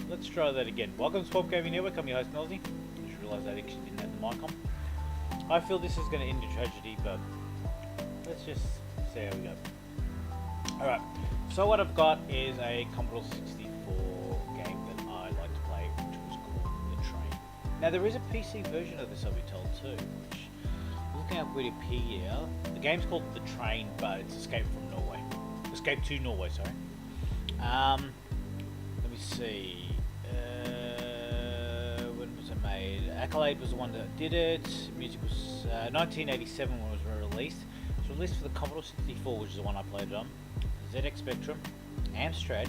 let's try that again. Welcome to Swap Gaming Network, I'm your host Melzy. I just realised I actually didn't have the mic on. I feel this is going to end in tragedy, but let's just see how we go. Alright, so what I've got is a Commodore 64 game that I like to play, which was called The Train. Now there is a PC version of this, I'll be told too, which, looking up Wikipedia, the game's called The Train, but it's Escape from Norway. Escape to Norway, sorry. Let me see. When was it made? Accolade was the one that did it. Music was 1987 when it was released. It was released for the Commodore 64, which is the one I played it on. ZX Spectrum, Amstrad,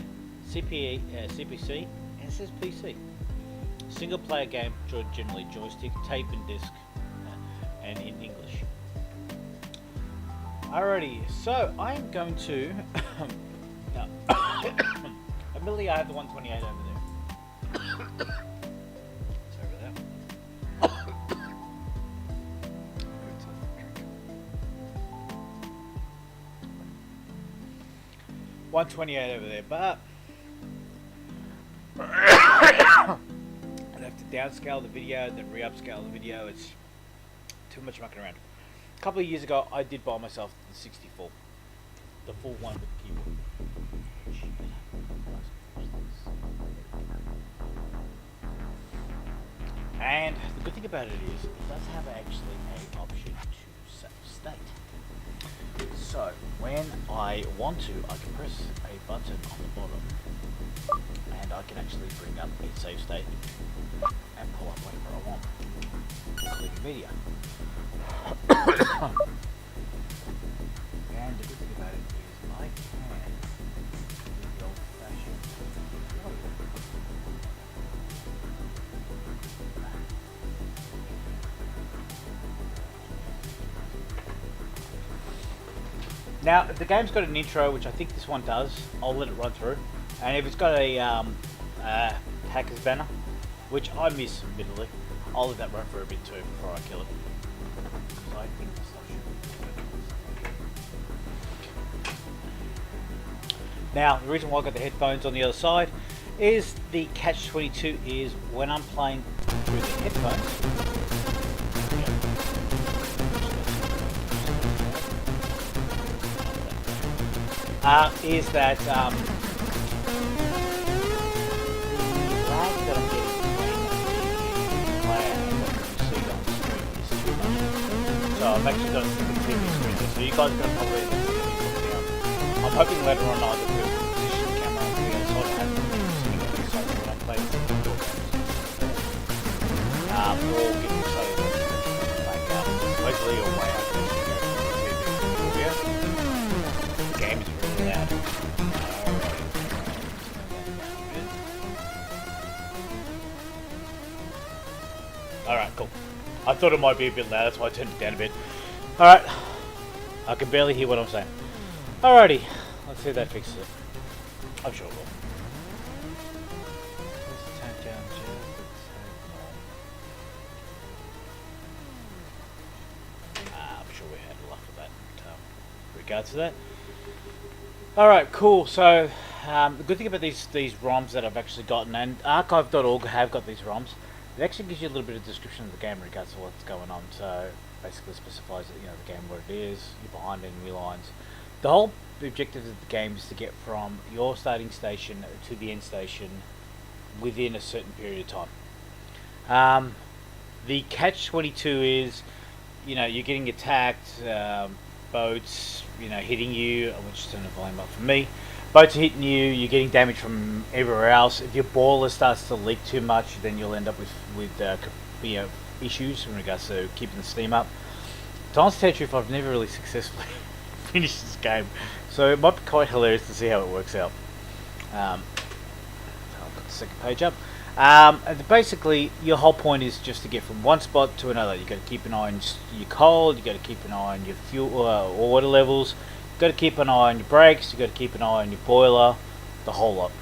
CPC, and it says PC. Single player game, generally joystick, tape and disc, and in English. Alrighty, so I'm going to. Admittedly, I have the 128 over there. Sorry about that. 128 over there, but I'd have to downscale the video, then re-upscale the video. It's too much mucking around. A couple of years ago, I did buy myself the 64, the full one with the keyboard. And the good thing about it is, it does have actually an option to save state. So, when I want to, I can press a button on the bottom, and I can actually bring up a save state and pull up whatever I want, including media. And the good thing about it is, I can do the old-fashioned Now, if the game's got an intro, which I think this one does, I'll let it run through. And if it's got a hacker's banner, which I miss, admittedly, I'll let that run for a bit too before I kill it. So I think this stuff should be. Now, the reason why I got the headphones on the other side is the catch-22 is when I'm playing through the headphones. Is that the lag that I'm getting between the player and what you see on the screen is too much. So I've actually got a second TV screen there, so you guys are going to probably see me down. I'm hoping later on either we'll position the camera on the other side and have it sitting on the side when I'm playing the door games. Or get the side back out, basically or way out there. The game is really loud. Alright, cool. I thought it might be a bit loud, that's why I turned it down a bit. Alright. I can barely hear what I'm saying. Alrighty. Let's see if that fixes it. I'm sure it will. I'm sure we had enough of that in regards to that. Alright, cool. So, the good thing about these ROMs that I've actually gotten, and archive.org have got these ROMs, it actually gives you a little bit of description of the game in regards to what's going on. So, basically specifies that, the game, what it is, you're behind enemy lines. The whole objective of the game is to get from your starting station to the end station within a certain period of time. The catch-22 is, you're getting attacked, boats, hitting you. I'm just turning the volume up for me. Boats are hitting you. You're getting damage from everywhere else. If your boiler starts to leak too much, then you'll end up with issues in regards to keeping the steam up. To honest tell you the truth, I've never really successfully finished this game, so it might be quite hilarious to see how it works out. So I've got the second page up. And basically, your whole point is just to get from one spot to another. You've got to keep an eye on your coal, you've got to keep an eye on your fuel or water levels, you've got to keep an eye on your brakes, you've got to keep an eye on your boiler, the whole lot.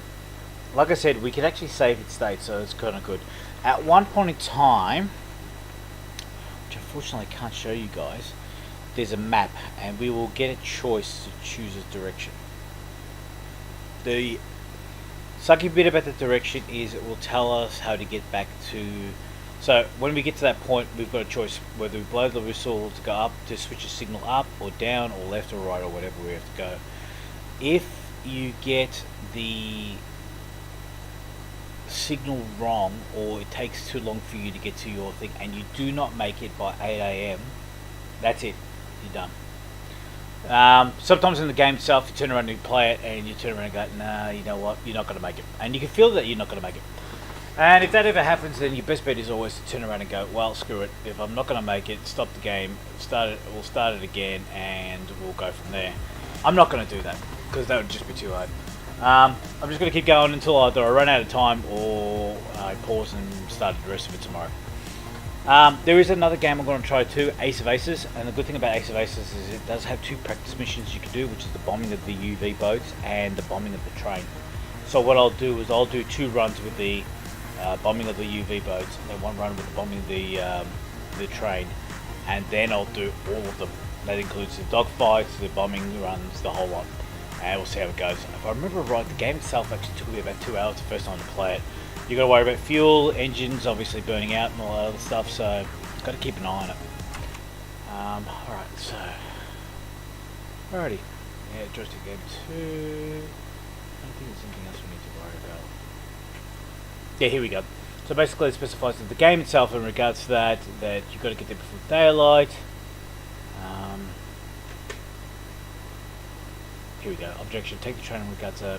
Like I said, we can actually save its state, so it's kind of good. At one point in time, which unfortunately I can't show you guys, there's a map, and we will get a choice to choose a direction. The Sucky bit about the direction is it will tell us how to get back to. So when we get to that point, we've got a choice whether we blow the whistle to go up to switch the signal up or down or left or right or whatever we have to go. If you get the signal wrong or it takes too long for you to get to your thing and you do not make it by 8 AM, that's it, you're done. Sometimes in the game itself you turn around and you play it and you turn around and go, nah, you know what, you're not going to make it, and you can feel that you're not going to make it. And if that ever happens, then your best bet is always to turn around and go, well, screw it, if I'm not going to make it, stop the game, we'll start it again and we'll go from there. I'm not going to do that because that would just be too hard. I'm just going to keep going until either I run out of time or I pause and start the rest of it tomorrow. There is another game I'm going to try too, Ace of Aces, and the good thing about Ace of Aces is it does have 2 practice missions you can do, which is the bombing of the UV boats and the bombing of the train. So what I'll do is I'll do 2 runs with the bombing of the UV boats and then 1 run with the bombing of the train, and then I'll do all of them. That includes the dogfights, the bombing runs, the whole lot. And we'll see how it goes. If I remember right, the game itself actually took me about 2 hours the first time to play it. You got to worry about fuel, engines obviously burning out and all that other stuff, so got to keep an eye on it. Alright, so alrighty. Yeah, joystick game 2. I don't think there's anything else we need to worry about. Yeah, here we go. So basically it specifies that the game itself in regards to that you've got to get there before daylight. Here we go. Objection. Take the train in regards to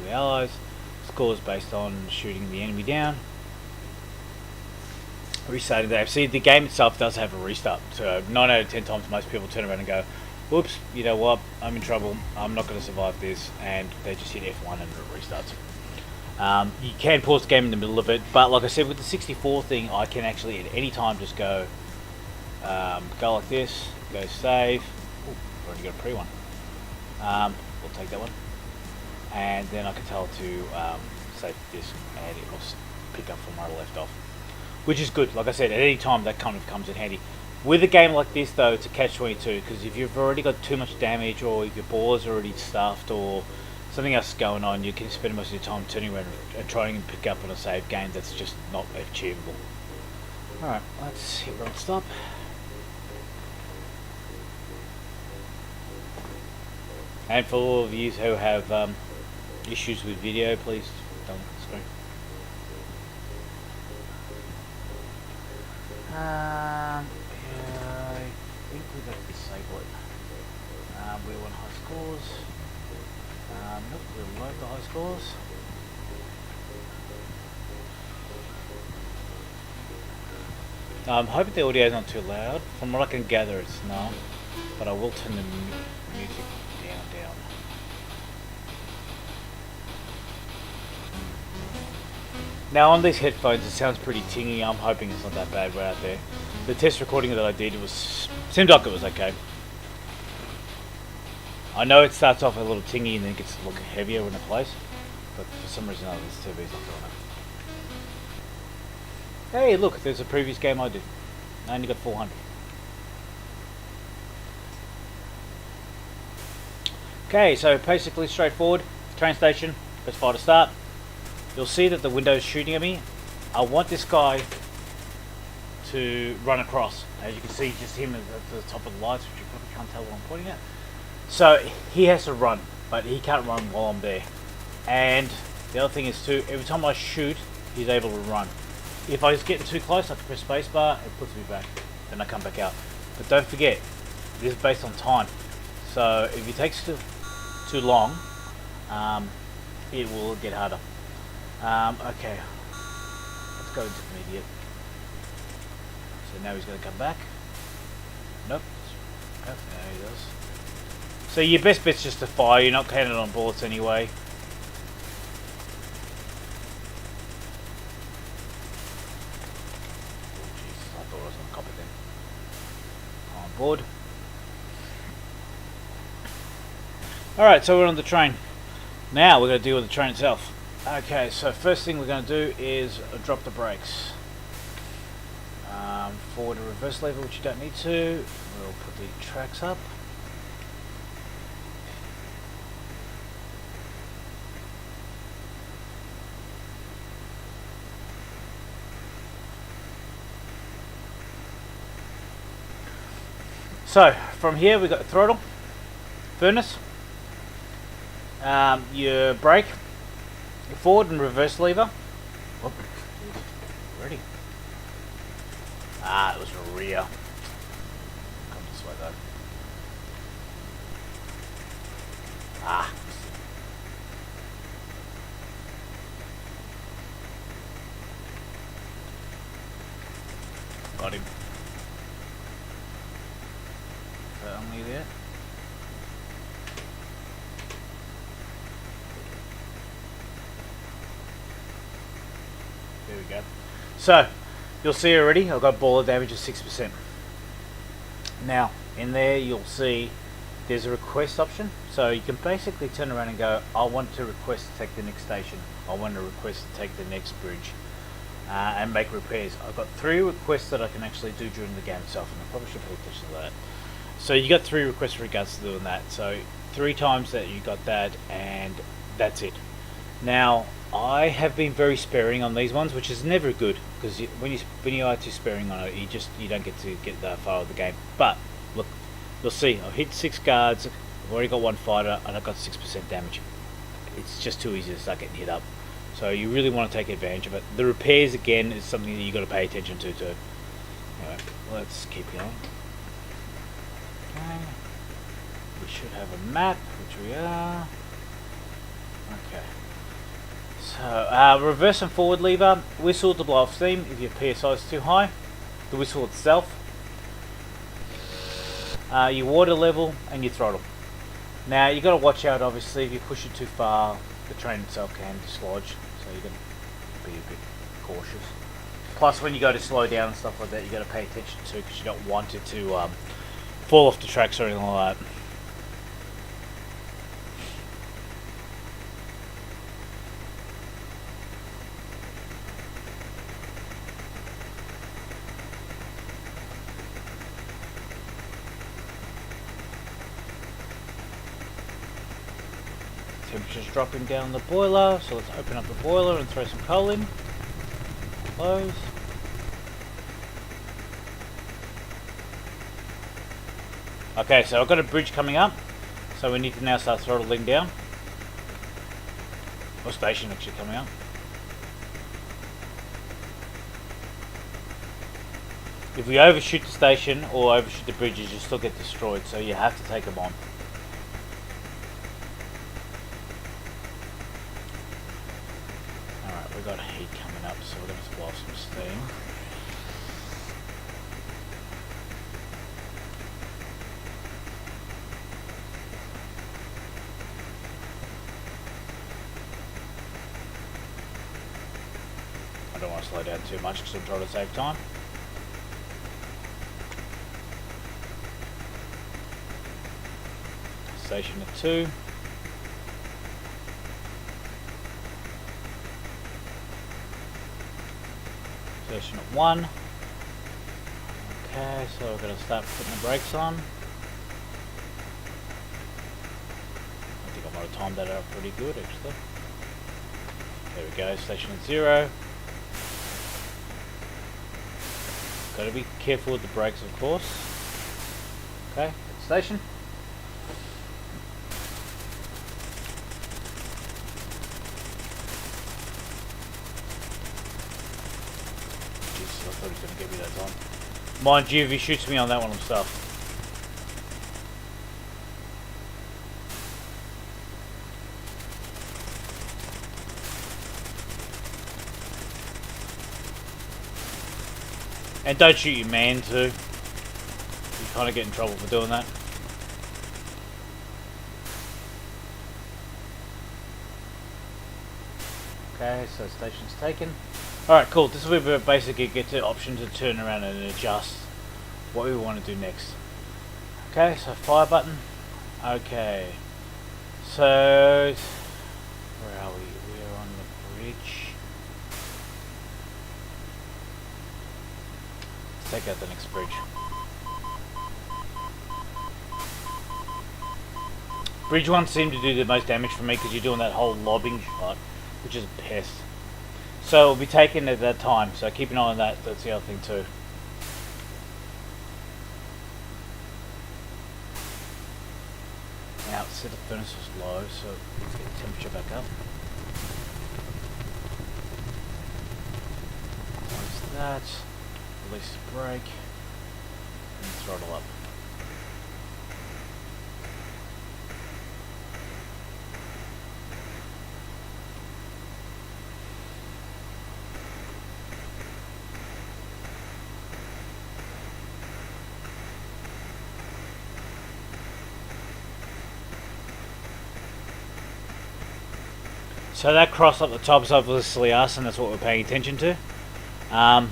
the Allies. Scores based on shooting the enemy down. Restarting the game. See, the game itself does have a restart. So 9 out of 10 times most people turn around and go, whoops, you know what, I'm in trouble. I'm not going to survive this. And they just hit F1 and it restarts. You can pause the game in the middle of it. But like I said, with the 64 thing, I can actually at any time just go like this. Go save. Ooh, I've already got a pre-one. We'll take that one, and then I can tell to save this, and it will pick up from where I left off, which is good. Like I said, at any time that kind of comes in handy. With a game like this though, it's a catch-22, because if you've already got too much damage, or if your baller's already stuffed, or something else going on, you can spend most of your time turning around and trying to pick up on a save game that's just not achievable. Alright, let's hit run stop. And for all of you who have issues with video, please don't look at the screen. Yeah, I think we got to disable it. We want high scores. Nope, we'll load the high scores. I'm hoping the audio is not too loud. From what I can gather, it's not. But I will turn the music down. Now on these headphones, it sounds pretty tingy. I'm hoping it's not that bad right out there. The test recording that I did seemed like it was okay. I know it starts off a little tingy and then gets a little heavier when it plays, but for some reason or other, this TV's not doing it. Hey, look, there's a previous game I did. I only got 400. Okay, so basically straightforward. Train station, press fire to start. You'll see that the window's shooting at me. I want this guy to run across. As you can see, just him at the top of the lights, which you probably can't tell what I'm pointing at. So he has to run, but he can't run while I'm there. And the other thing is too, every time I shoot, he's able to run. If I was getting too close, I can press spacebar, it puts me back. Then I come back out. But don't forget, this is based on time. So if it takes too long, it will get harder. Okay, let's go into immediate. So now he's going to come back. Nope. Okay, now he does. So your best bet's just to fire. You're not counting on bullets anyway. Oh jeez, I thought I was on copy then. On board. Alright, so we're on the train. Now we're going to deal with the train itself. Okay, so first thing we're going to do is drop the brakes. Forward and reverse lever, which you don't need to. We'll put the tracks up. So from here we got the throttle, furnace, your brake, your forward and reverse lever. Whoop. Ready. It was rear. Come this way though. Got him. Only there. There we go. So you'll see already I've got boiler damage of 6%. Now in there you'll see there's a request option, so you can basically turn around and go, I want to request to take the next station, I want to request to take the next bridge, and make repairs. I've got 3 requests that I can actually do during the game itself, and I probably should pay attention to that. So you got 3 requests with regards to doing that, so 3 times that you got that, and that's it. Now I have been very sparing on these ones, which is never good, because when you are too sparing on it, you don't get to get that far of the game. But look, you'll see I've hit 6 guards, I've already got 1 fighter, and I've got 6% damage. It's just too easy to start getting hit up, so you really want to take advantage of it. The repairs again is something that you got to pay attention to too. Anyway, let's keep going. Okay. We should have a map, which we are. Okay. So, reverse and forward lever, whistle to blow off steam if your PSI is too high, the whistle itself, your water level, and your throttle. Now, you got to watch out, obviously, if you push it too far, the train itself can dislodge, so you got to be a bit cautious. Plus, when you go to slow down and stuff like that, you got to pay attention to, because you don't want it to fall off the tracks or anything like that. Temperature's dropping down the boiler, so let's open up the boiler and throw some coal in. Close. Okay, so I've got a bridge coming up, so we need to now start throttling down. Or station actually coming up. If we overshoot the station or overshoot the bridges, you still get destroyed, so you have to take them on. Alright, we've got heat coming up, so we're going to blow off some steam. I don't want to slow down too much because I'm trying to save time. Station at 2. Station at 1. Okay, so we're going to start putting the brakes on. I think I might have timed that out pretty good actually. There we go, station at 0. Got to be careful with the brakes, of course. Okay, station. Jesus, I thought he was going to get me that time. Mind you, if he shoots me on that one, I'm stuffed. And don't shoot your man too. You kind of get in trouble for doing that. Okay, so station's taken. Alright, cool. This is where we basically get the option to turn around and adjust what we want to do next. Okay, so fire button. Okay. So, where are we? We're on the bridge. Take out the next bridge. Bridge 1 seemed to do the most damage for me because you're doing that whole lobbing shot, which is a pest. So it'll be taken at that time, so keep an eye on that. That's the other thing too. said the furnace was low, so let's get the temperature back up. Close that, release the brake, and throttle up. So that cross up the top is obviously us, and that's what we're paying attention to. Now,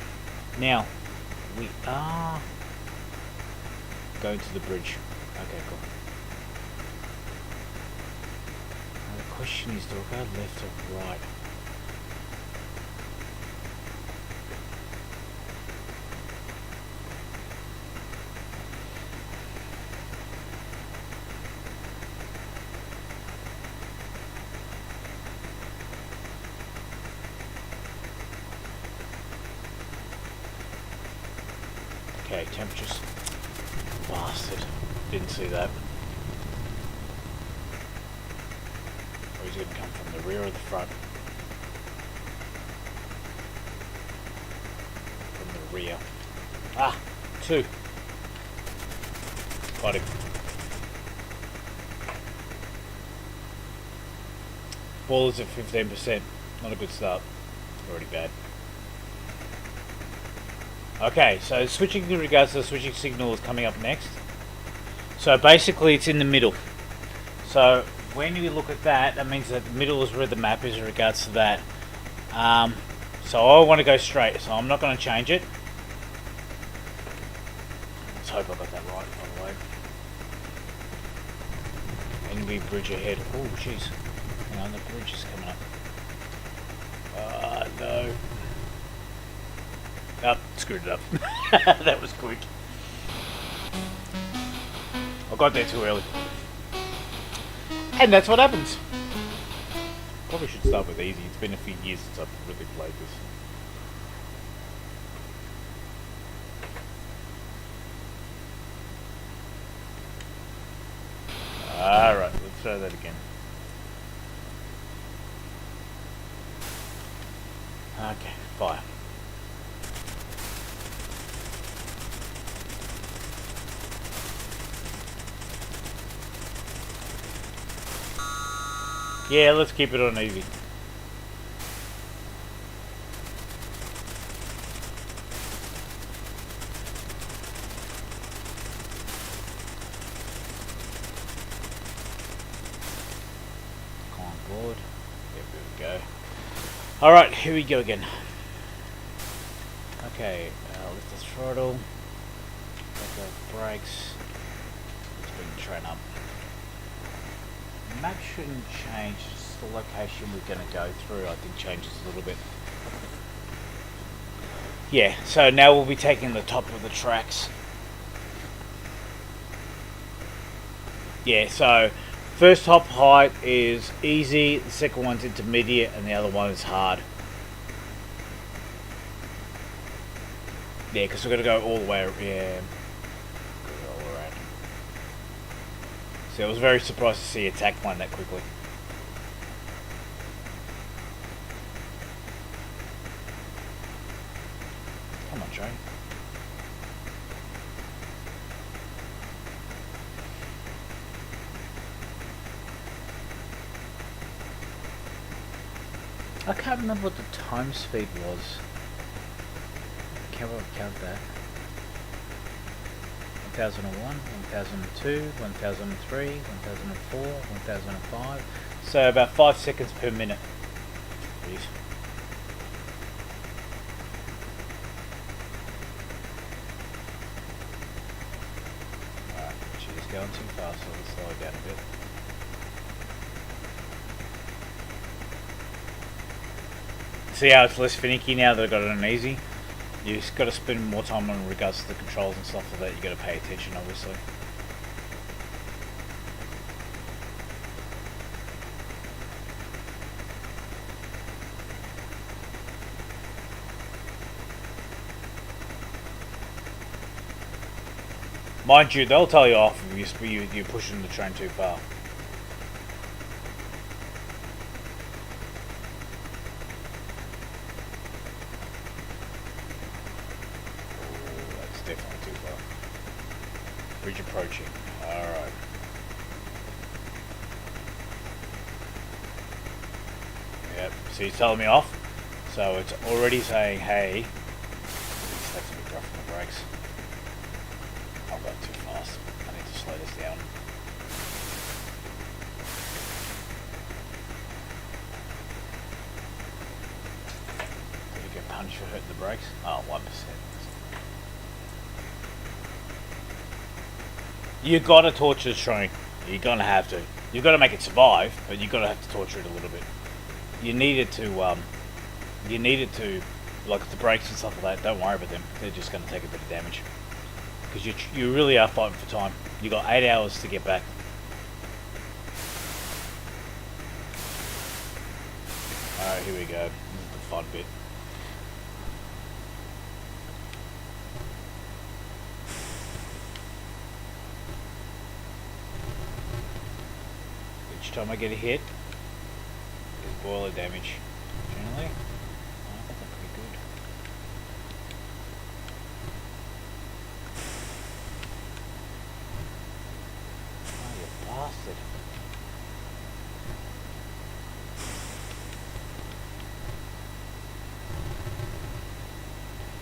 we are going to the bridge. Okay, cool. Now the question is, do I go left or right? Okay, temperatures. Bastard. Didn't see that. Or he's going to come from the rear or the front? From the rear. Ah! 2. Got him. Ballers at 15%. Not a good start. Already bad. Okay, so switching in regards to the switching signal is coming up next. So basically it's in the middle. So when you look at that, that means that the middle is where the map is in regards to that. So I want to go straight, so I'm not going to change it. Let's hope I got that right, by the way. Enemy bridge ahead. Oh, jeez. Hang on, the bridge is coming up. No. Oh, screwed it up. That was quick. I got there too early. And that's what happens. Probably should start with easy. It's been a few years since I've really played this. Alright, let's try that again. Okay, fire. Yeah, let's keep it on easy. Come on board. There we go. Alright, here we go again. Okay, lift the throttle. Let go brakes. Let's bring the train up. The map shouldn't change, just the location we're going to go through I think changes a little bit. Yeah, so now we'll be taking the top of the tracks. Yeah, so first hop height is easy, the second one's intermediate, and the other one is hard. Yeah, because we're going to go all the way, yeah. I was very surprised to see attack one that quickly. Come on, train. I can't remember what the time speed was. Can't count that. 1001, 1002, 1003, 1004, 1005. So about 5 seconds per minute. Jeez. Alright, she's going too fast, so let's slow it down a bit. See how it's less finicky now that I've got it on easy? You just got to spend more time on regards to the controls and stuff like that. You got to pay attention, obviously. Mind you, they'll tell you off if you're pushing the train too far. definitely too far. Bridge approaching. Alright. Yep, so he's telling me off. So it's already saying, hey, that's a bit rough on the brakes. I've got too fast. I need to slow this down. Did you get punched for hurting the brakes? Oh, 1%. You gotta torture the train. You're gonna have to. You've got to make it survive, but you've got to have to torture it a little bit. You need it to, like the brakes and stuff like that, don't worry about them. They're just going to take a bit of damage. Because you really are fighting for time. You got 8 hours to get back. Alright, here we go. This is the fun bit. Each time I get a hit, there's boiler damage. Generally, I think I'm pretty good. Oh, you bastard.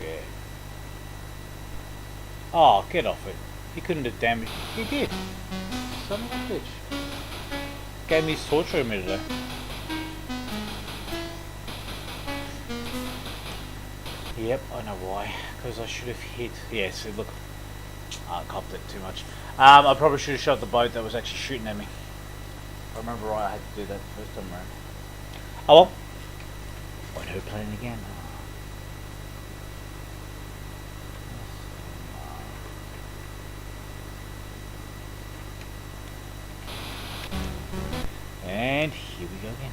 Yeah. Oh, get off it. He couldn't have damaged. He did. Son of a bitch. Gave me his torture a minute ago. Yep, I know why. Because I should have hit. Yes, look. I copped it too much. I probably should have shot the boat that was actually shooting at me. If I remember right, I had to do that the first time around. Oh well. Won't hurt playing again. And here we go again.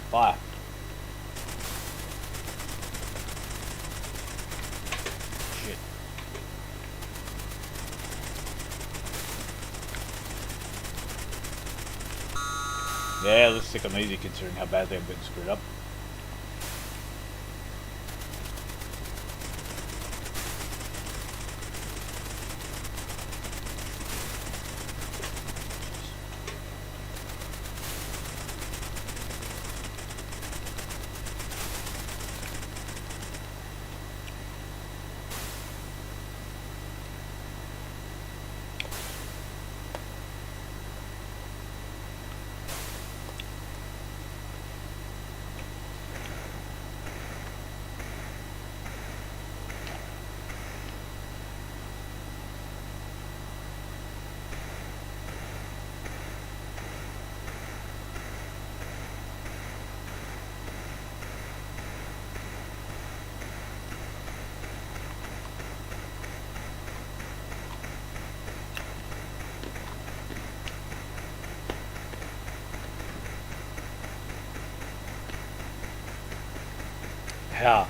Fire. Shit. Yeah, let's stick on easy considering how badly I've been screwed up. Yeah.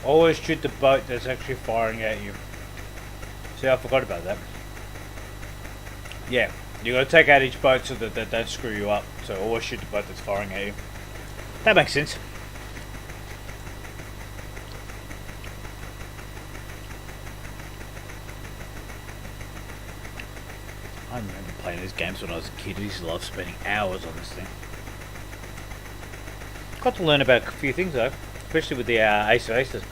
Always shoot the boat that's actually firing at you. See, I forgot about that. Yeah, you gotta take out each boat so that they don't screw you up. So always shoot the boat that's firing at you. That makes sense. I remember playing these games when I was a kid. I used to love spending hours on this thing. Got to learn about a few things though, especially with the Ace of Aces.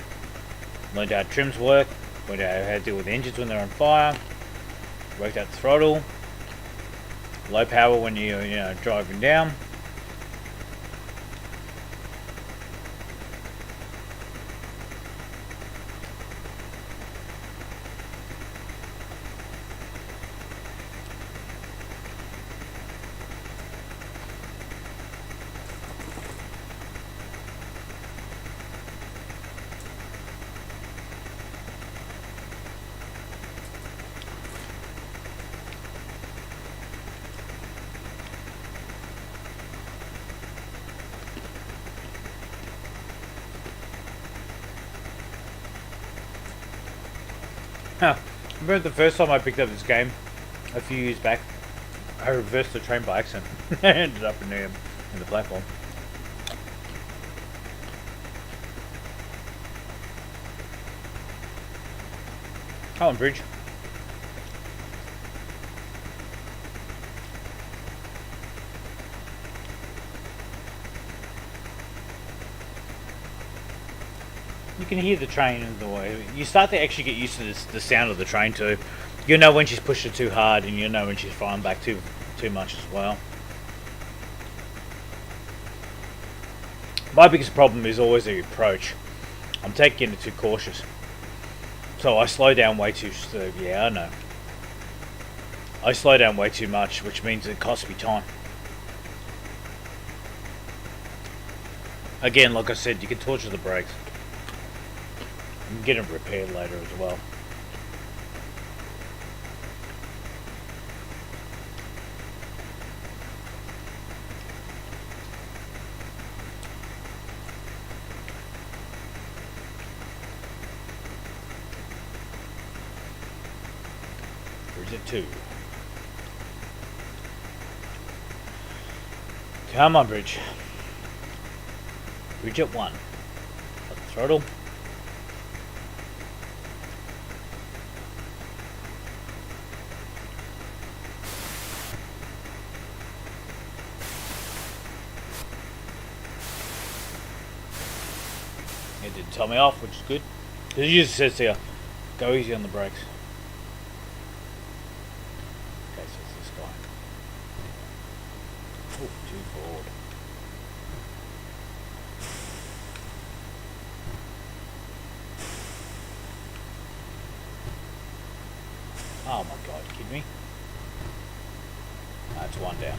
Learned how trims work, learned how to deal with the engines when they're on fire, worked out the throttle, low power when you're driving down. I remember the first time I picked up this game a few years back, I reversed the train by accident. I ended up in the platform. Come on, bridge. You can hear the train in the way. You start to actually get used to the sound of the train too. You know when she's pushed it too hard, and you know when she's flying back too much as well. My biggest problem is always the approach. I'm taking it too cautious. So I slow down way too... yeah, I know. I slow down way too much, which means it costs me time. Again, like I said, you can torture the brakes. You can get them repaired later as well. Bridge at 2. Come on, bridge. Bridge at 1. At the throttle. It didn't tell me off, which is good. It usually says here, go easy on the brakes. Okay, so it's this guy. Oh, too forward. Oh my god, you kidding me? That's one down.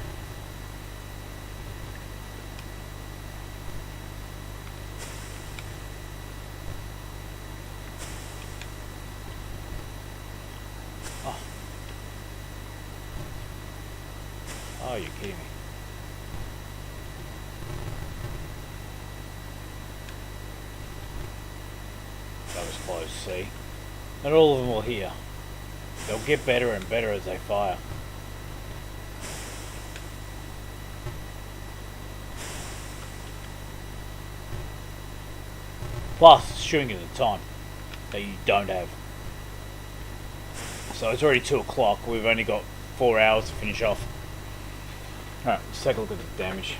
Oh, you're kidding me. That was close, see? Not all of them will hear. They'll get better and better as they fire. Plus, it's shooting at a time that you don't have. So it's already 2 o'clock. We've only got 4 hours to finish off. Alright, let's take a look at the damage.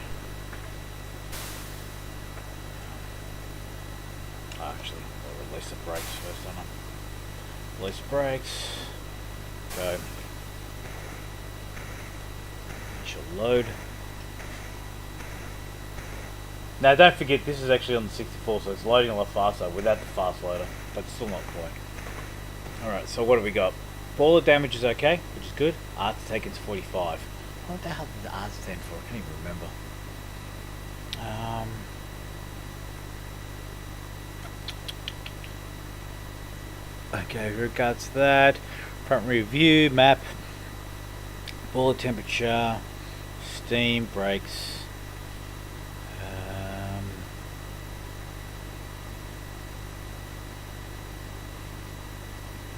Oh, actually, I'll release the brakes first, don't I? Release the brakes. Go. Initial load. Now don't forget, this is actually on the 64, so it's loading a lot faster without the fast loader, but still not quite. Alright, so what have we got? Boiler damage is okay, which is good. Art's taken to 45. What the hell did the R stand for? I can't even remember. Okay, with regards to that, front rear view, map, boiler temperature, steam, brakes.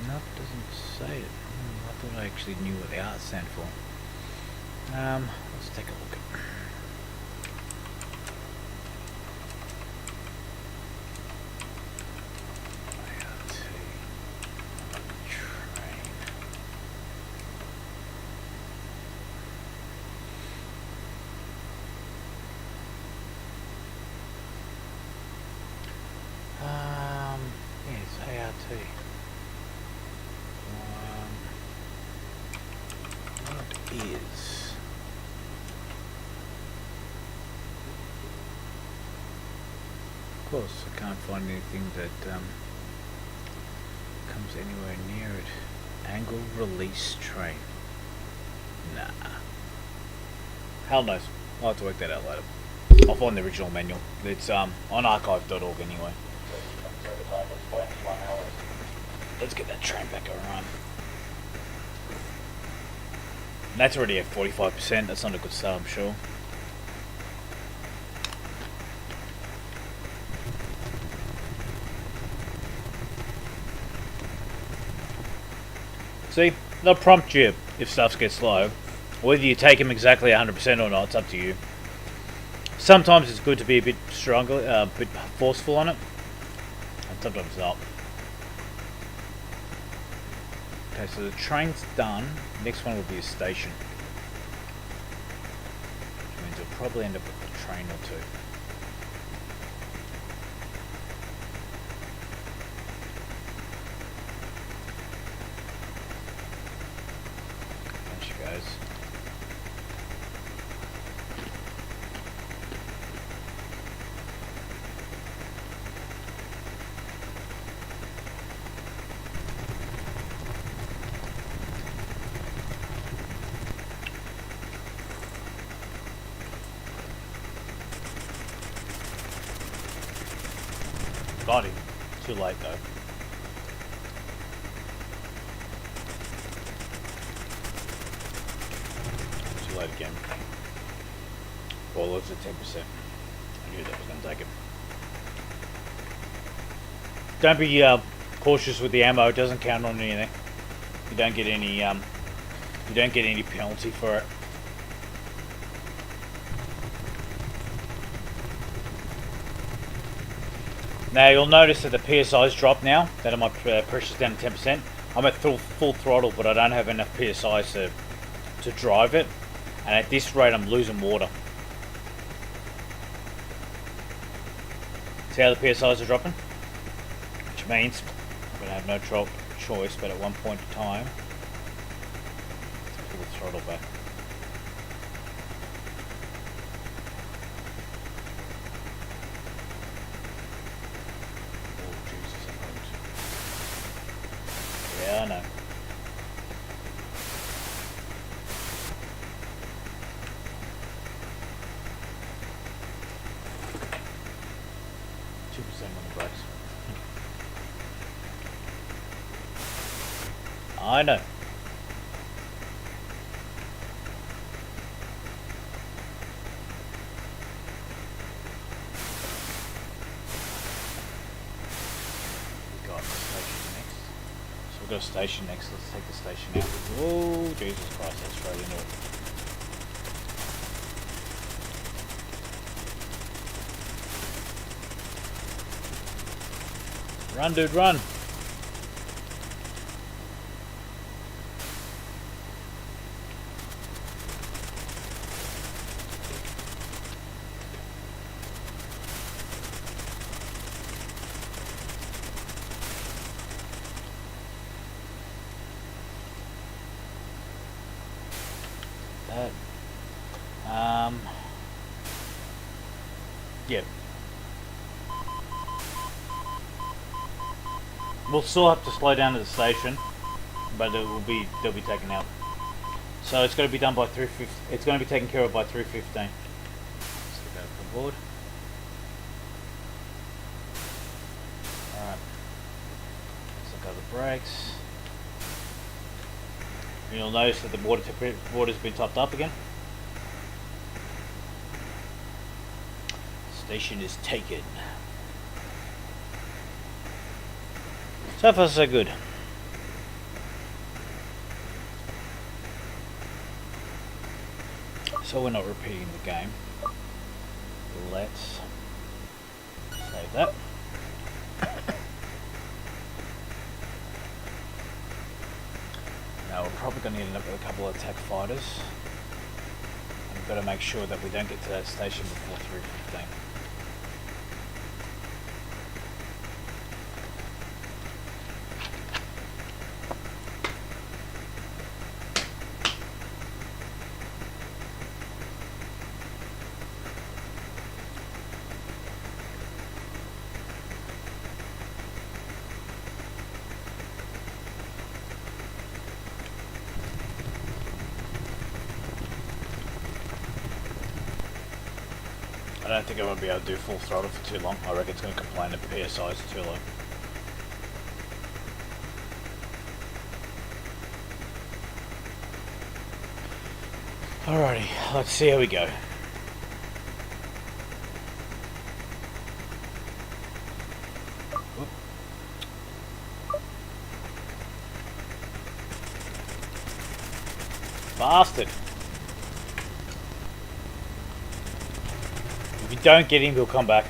No, it doesn't say it. I thought I actually knew what the R stand for. Let's take a look at train. Yes, ART. What is? Of course, I can't find anything that comes anywhere near it. Angle release train. Nah. Hell knows. I'll have to work that out later. I'll find the original manual. It's on archive.org anyway. Let's get that train back around. And that's already at 45%. That's not a good start, I'm sure. See, they'll prompt you if stuff gets slow. Whether you take them exactly 100% or not, it's up to you. Sometimes it's good to be a bit stronger, a bit forceful on it, and sometimes not. Okay, so the train's done. Next one will be a station. Which means we'll probably end up with a train or two. There she goes. Got him. Too late though. Too late again. Well, it's at 10%. I knew that was going to take it. Don't be cautious with the ammo. It doesn't count on anything. You don't get any. You don't get any penalty for it. Now you'll notice that the PSI's dropped now, that my pressure's down to 10%. I'm at full throttle, but I don't have enough PSI to drive it. And at this rate I'm losing water. See how the PSI's are dropping? Which means I'm going to have no choice, but at one point in time, to pull the throttle back. Yeah, I know. On the brakes. I know. We've got a station next. Let's take the station out. Oh, Jesus Christ, that's straight into it. Run, dude, run. Yeah. We'll still have to slow down at the station, but they'll be taken out. So it's going to be done by 3:15. It's going to be taken care of by 3:15. Let's go for board. All right. Let's look at the brakes. And you'll notice that the water's been topped up again. Station is taken. So far so good. So we're not repeating the game. Let's save that. Now we're probably going to end up with a couple of attack fighters. And we've got to make sure that we don't get to that station before 3:15. I don't think I won't be able to do full throttle for too long. I reckon it's going to complain that PSI is too low. Alrighty, let's see how we go. Whoop. Bastard! If you don't get him, he'll come back.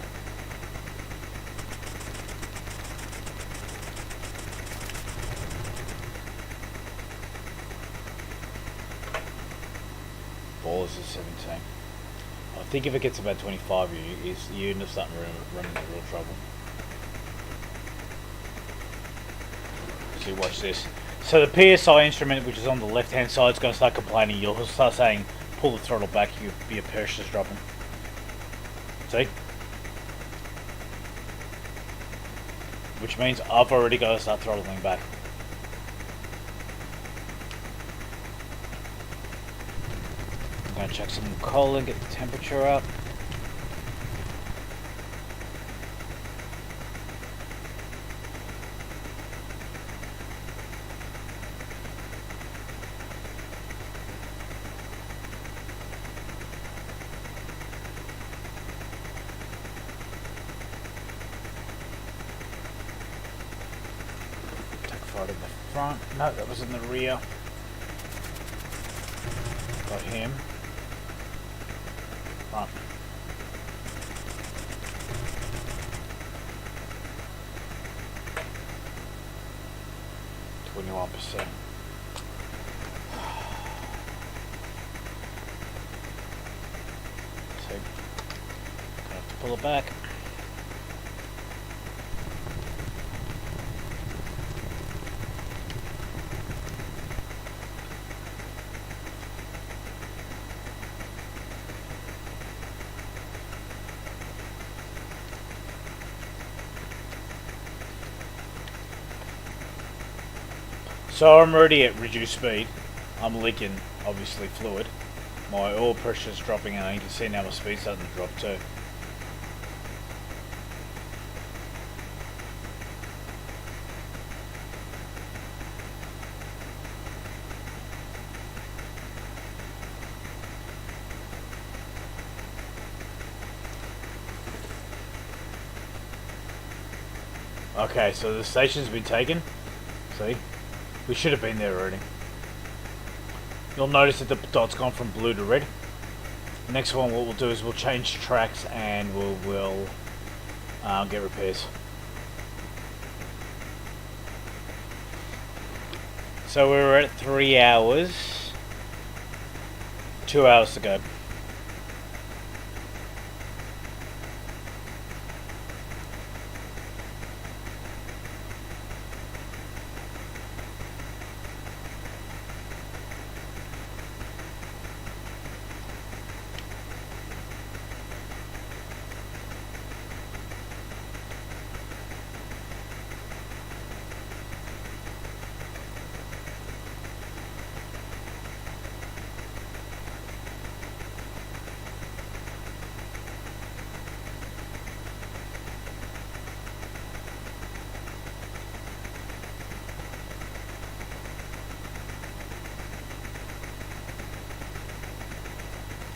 ballers is 17. I think if it gets about 25, you end up starting running into real trouble. So watch this. So the PSI instrument, which is on the left hand side, is going to start complaining. You'll start saying, pull the throttle back, your pressure's dropping. See? Which means I've already got to start throttling back. I'm going to check some coal and get the temperature up. Take a photo of the front. No, that was in the rear. Got him. Front. %. So, gonna have to pull it back. So I'm already at reduced speed. I'm leaking, obviously, fluid. My oil pressure is dropping, and you can see now my speed's starting to drop too. Okay, so the station's been taken. See? We should have been there already. You'll notice that the dot's gone from blue to red. The next one, what we'll do is we'll change tracks and we'll get repairs. So we're at 3 hours. 2 hours to go.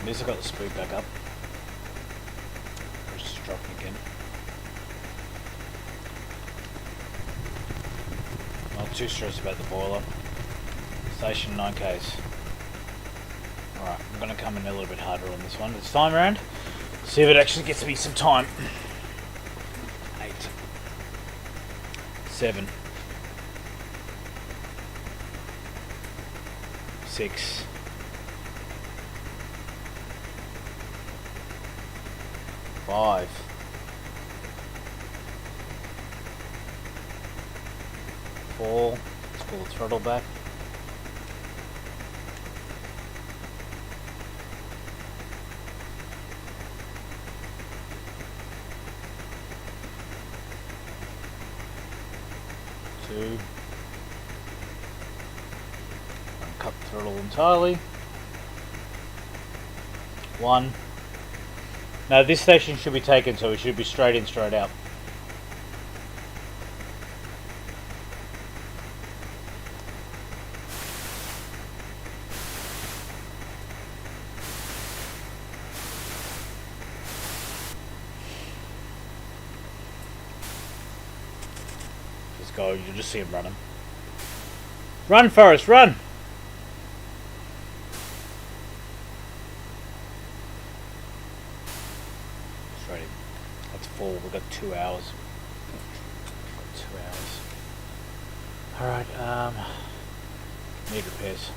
At least I got the speed back up. It's just dropping again. Not too stressed about the boiler. Station 9Ks. Alright, I'm going to come in a little bit harder on this one this time around. See if it actually gets me some time. 8. 7. 6. 5. 4. Let's pull the throttle back. 2. Cut the throttle entirely. 1. Now this station should be taken, so it should be straight in, straight out. Just go, you'll just see him running. Run, Forrest, run! That's full. We've got 2 hours. Alright, need repairs.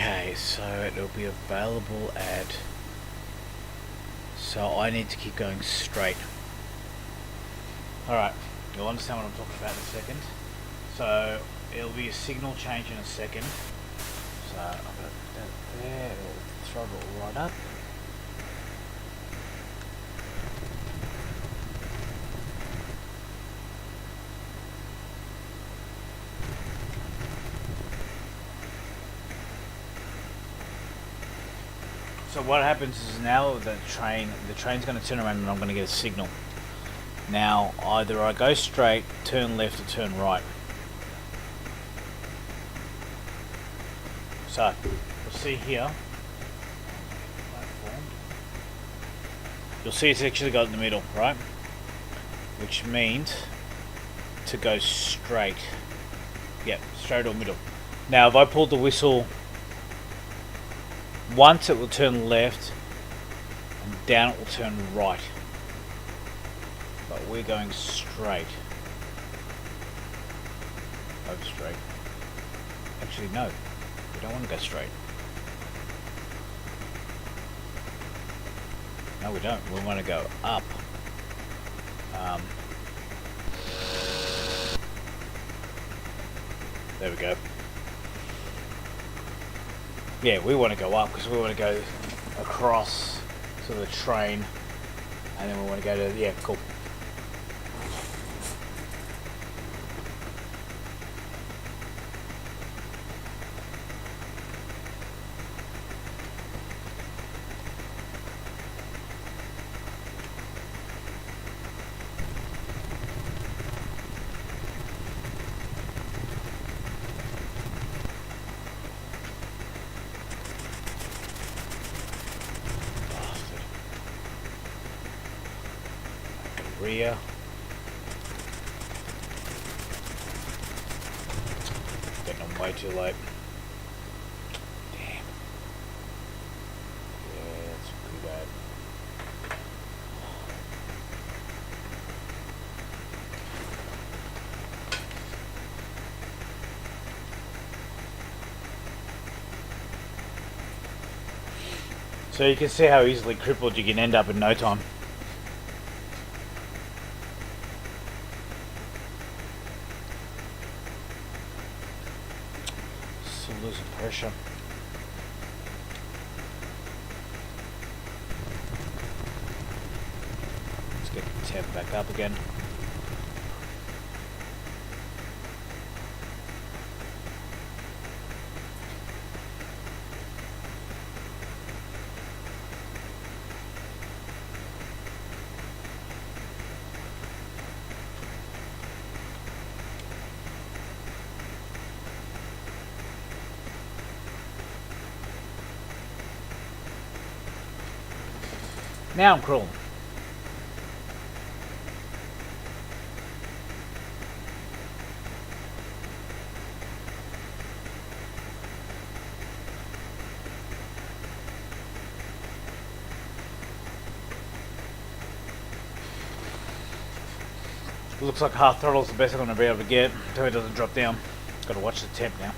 Okay, so it'll be available at... So I need to keep going straight. Alright, you'll understand what I'm talking about in a second. So it'll be a signal change in a second. So I'm going to put that there, it'll throw it right up. So what happens is now the train's going to turn around and I'm going to get a signal. Now either I go straight, turn left or turn right. So you'll see here, you'll see it's actually got in the middle, right? Which means to go straight. Yep, straight or middle. Now if I pull the whistle once, it will turn left, and down it will turn right. But we're going straight. Over straight. Actually, no. We don't want to go straight. No, we don't. We want to go up. There we go. Yeah, we want to go up because we want to go across to the train, and then we want to go to... Yeah, cool. Rear. Getting on way too late. Damn. Yeah, that's pretty bad. So you can see how easily crippled you can end up in no time. Losing pressure. Let's get the temp back up again. Now I'm crawling. Looks like half throttle is the best I'm going to be able to get so it doesn't drop down. Got to watch the temp now.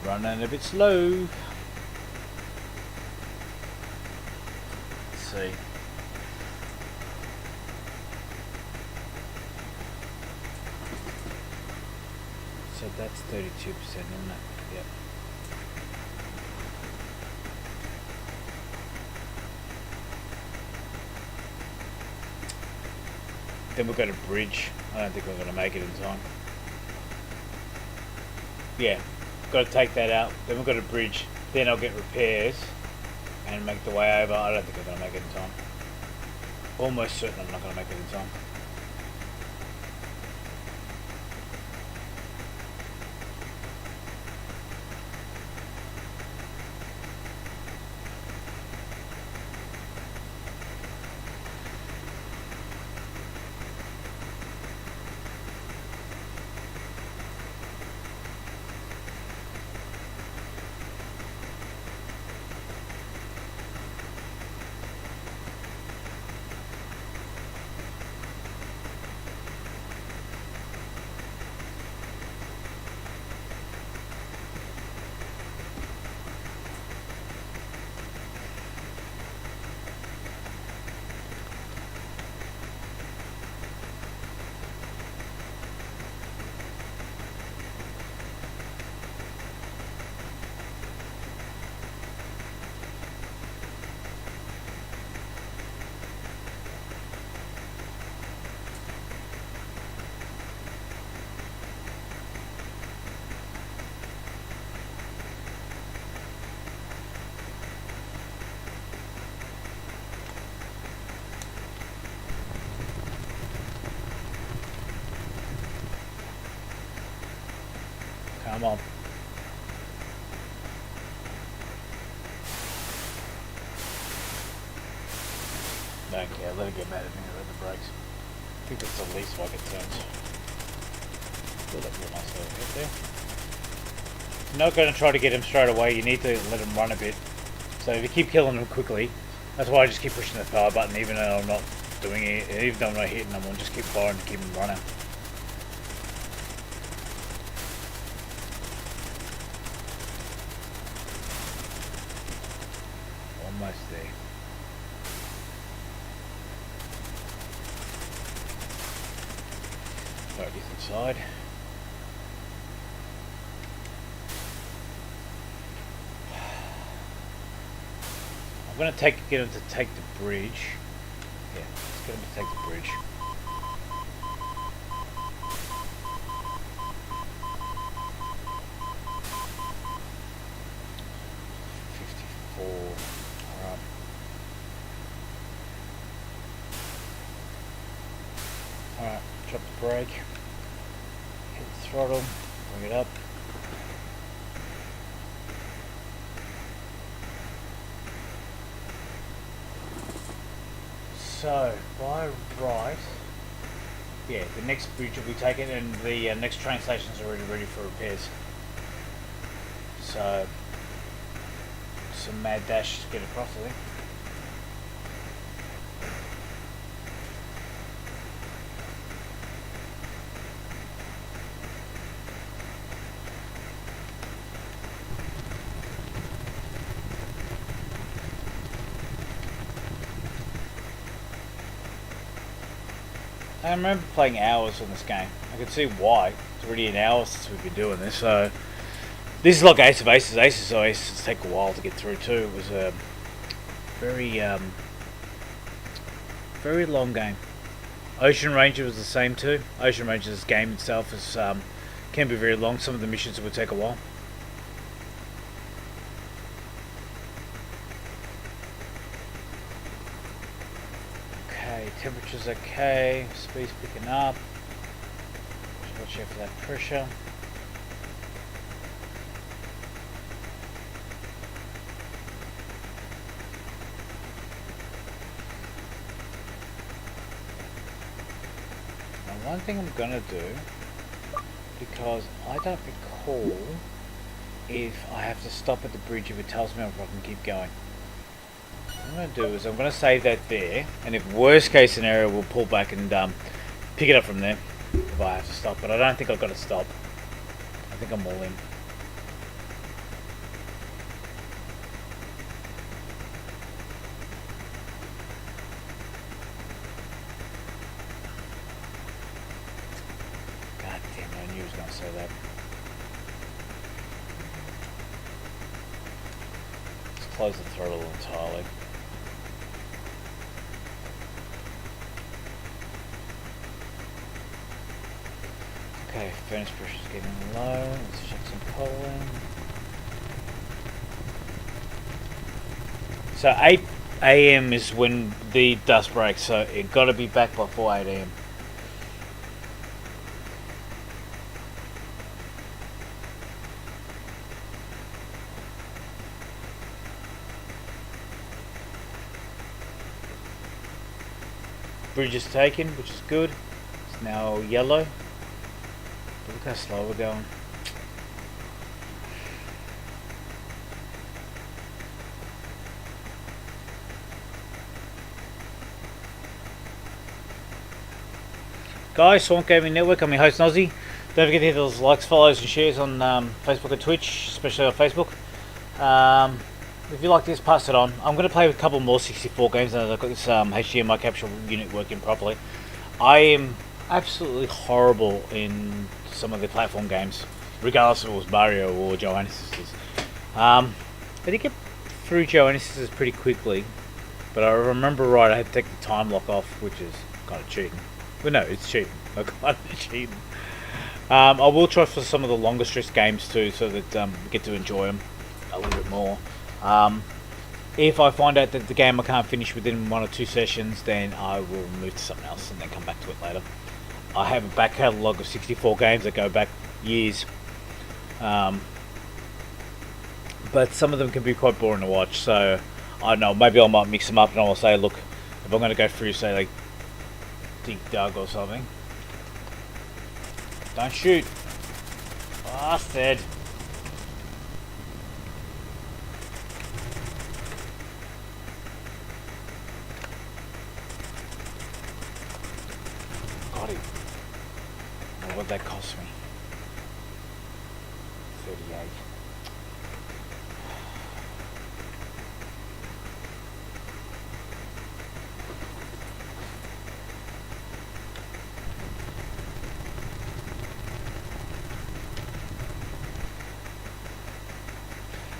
Running a bit slow. Let's see. So that's 32%, isn't it? Yep. Then we've got a bridge. I don't think we're going to make it in time. Yeah. Got to take that out, then we've got a bridge, then I'll get repairs and make the way over. I don't think I'm going to make it in time. Almost certain I'm not going to make it in time. Come on. Don't care, let it get mad at me with the brakes. I think that's the least I can turns. Feel that real nice little hit there. You're not going to try to get him straight away, you need to let him run a bit. So if you keep killing him quickly, that's why I just keep pushing the power button even though I'm not doing it, even though I'm not hitting them, I'll just keep firing to keep him running. Almost there. Right, this inside. I'm going to get him to take the bridge. Yeah, let's get him to take the bridge. Alright. Alright, drop the brake. Hit the throttle. Bring it up. So, by right, yeah, the next bridge will be taken and the next train station is already ready for repairs. So, some mad dash to get across, I think. I remember playing hours on this game. I can see why. It's already an hour since we've been doing this, so this is like Ace of Aces. Aces of Aces take a while to get through too. It was a very very long game. Ocean Ranger was the same too. Ocean Ranger's game itself is can be very long. Some of the missions would take a while. Temperature's okay, speed's picking up. Just watch out for that pressure. Now one thing I'm gonna do, because I don't recall if I have to stop at the bridge if it tells me if I can keep going. What I'm going to do is I'm going to save that there, and if worst case scenario we'll pull back and pick it up from there if I have to stop, but I don't think I've got to stop. I think I'm all in. God damn it, I knew I was going to say that. Let's close the throttle entirely. Okay, furnace pressure's getting low. Let's check some coal in. So 8 AM is when the dust breaks, so it got to be back by 8 AM. Bridge is taken, which is good. It's now yellow. But look how slow we're going. Guys, Swamp Gaming Network, I'm your host Nozzy. Don't forget to hit those likes, follows and shares on Facebook and Twitch, especially on Facebook. If you like this, pass it on. I'm going to play with a couple more 64 games now that I've got this HDMI capture unit working properly. I am absolutely horrible in some of the platform games, regardless if it was Mario or Joanna's Sisters. I did get through Joanna's Sisters pretty quickly, but I remember right, I had to take the time lock off, which is kind of cheating. Well, no, it's cheating. I kind of cheating. I will try for some of the longer stress games too, so that we get to enjoy them a little bit more. If I find out that the game I can't finish within 1 or 2 sessions, then I will move to something else and then come back to it later. I have a back catalogue of 64 games that go back years. Um, but some of them can be quite boring to watch. So I don't know. Maybe I might mix them up and I'll say, look, if I'm going to go through, say like Dig Dug or something. Don't shoot, bastard. Got him. What would that cost me? 38.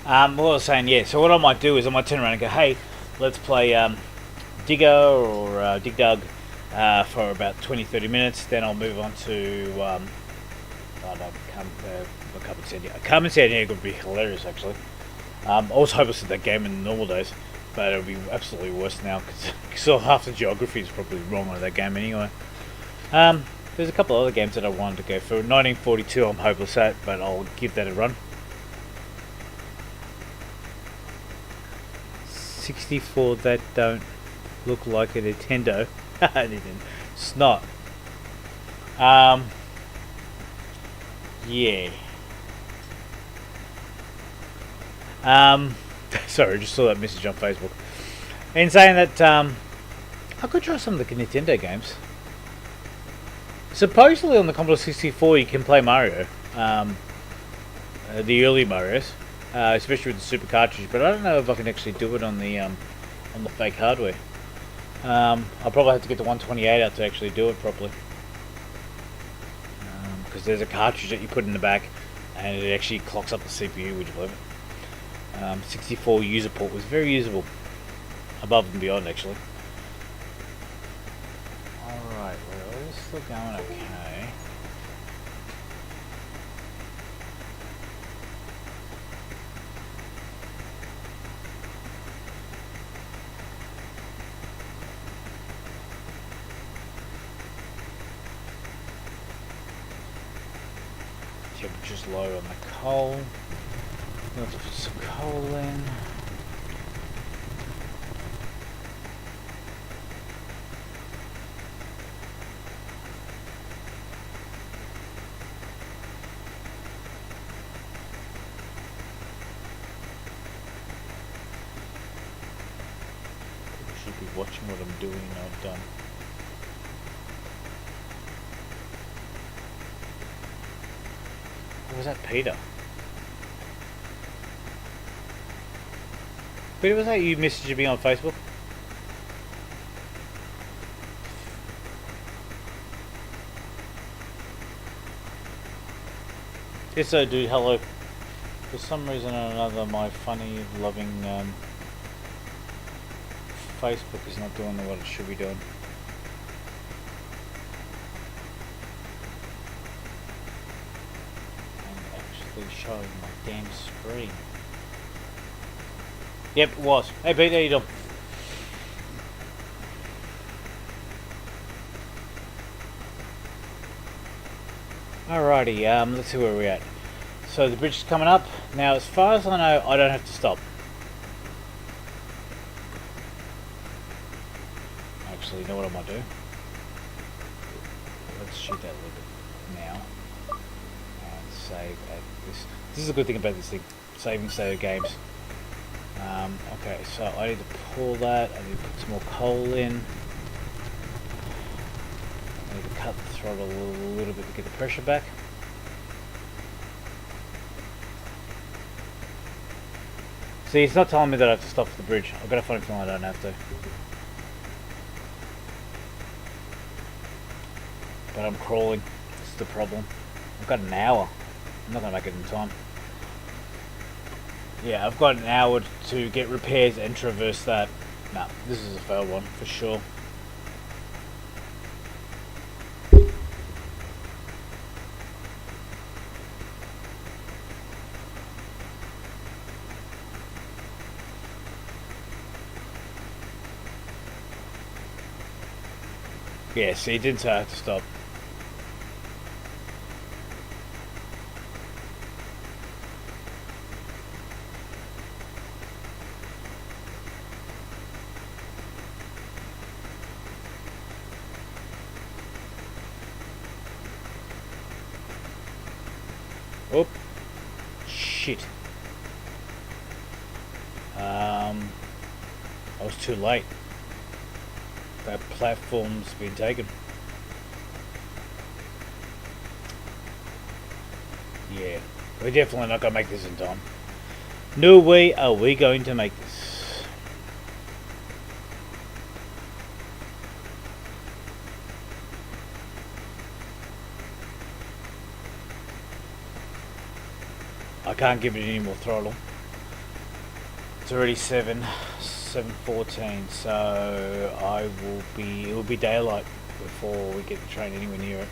What I was saying, yeah, so what I might do is I might turn around and go, hey, let's play Digger or Dig Dug for about 20-30 minutes, then I'll move on to, I don't know, Carmen San Diego. Carmen San Diego would be hilarious, actually. I was hopeless at that game in the normal days, but it would be absolutely worse now, because half the geography is probably wrong on that game anyway. There's a couple other games that I wanted to go through. 1942 I'm hopeless at, but I'll give that a run. 64 that don't look like a Nintendo. It's not. Yeah. Sorry, I just saw that message on Facebook. And saying that I could try some of the Nintendo games. Supposedly on the Commodore 64 you can play Mario. The early Marios. Especially with the Super cartridge, but I don't know if I can actually do it on the fake hardware. I'll probably have to get the 128 out to actually do it properly, because there's a cartridge that you put in the back, and it actually clocks up the CPU. Would you believe it? 64 user port was very usable, above and beyond actually. All right, well, it's still going okay. Temperature's low on the coal. We'll have to put some coal in. People should be watching what I'm doing, not done. Or was that Peter? Peter, was that you messaging me on Facebook? Yes, so dude, hello. For some reason or another, my funny, loving Facebook is not doing what it should be doing. Showing my damn screen. Yep, it was. Hey Pete, how you doing? Alrighty, let's see where we're at. So the bridge is coming up. Now as far as I know, I don't have to stop. Actually, you know what I might do? Let's shoot that a little bit now. And save at this. This is a good thing about this thing. Saving save games. Okay, so I need to pull that. I need to put some more coal in. I need to cut the throttle a little bit to get the pressure back. See, it's not telling me that I have to stop at the bridge. I've got a funny feeling I don't have to. But I'm crawling. This is the problem. I've got an hour. I'm not going to make it in time. Yeah, I've got an hour to get repairs and traverse that. Nah, this is a failed one for sure. Yeah, see, it didn't say I had to stop. shit. I was too late. That platform's been taken. Yeah, we're definitely not going to make this in time. No way are we going to make this. I can't give it any more throttle. It's already 7:14, so it will be daylight before we get the train anywhere near it.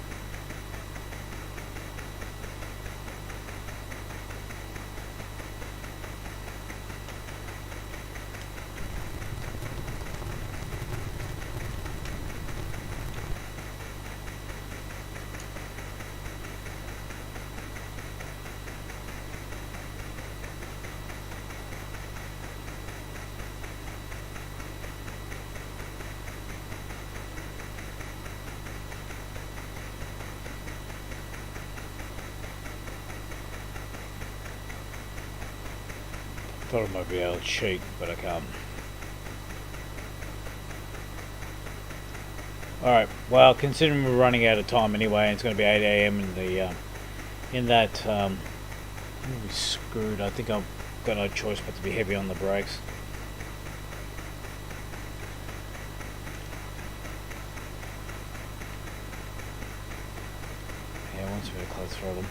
Thought I might be able to cheat, but I can't. Alright, well, considering we're running out of time anyway, and it's going to be 8 AM in that, I'm going to be screwed. I think I've got no choice but to be heavy on the brakes. Yeah, once we're close throttle.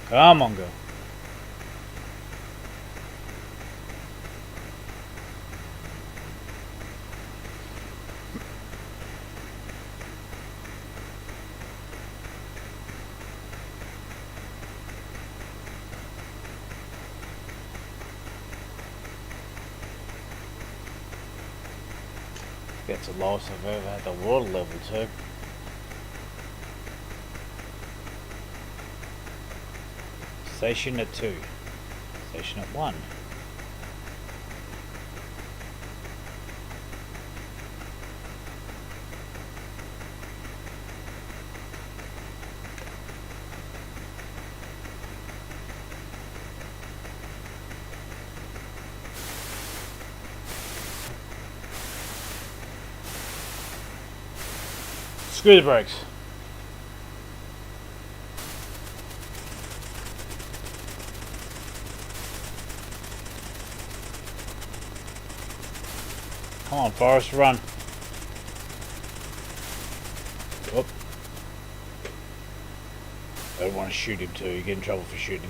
Come on, girl. That's the lowest I've ever had the water level too. Station at 2. Station at 1. Screw the brakes. Come on, Forrest, run. Whoop. I don't want to shoot him too. You get in trouble for shooting.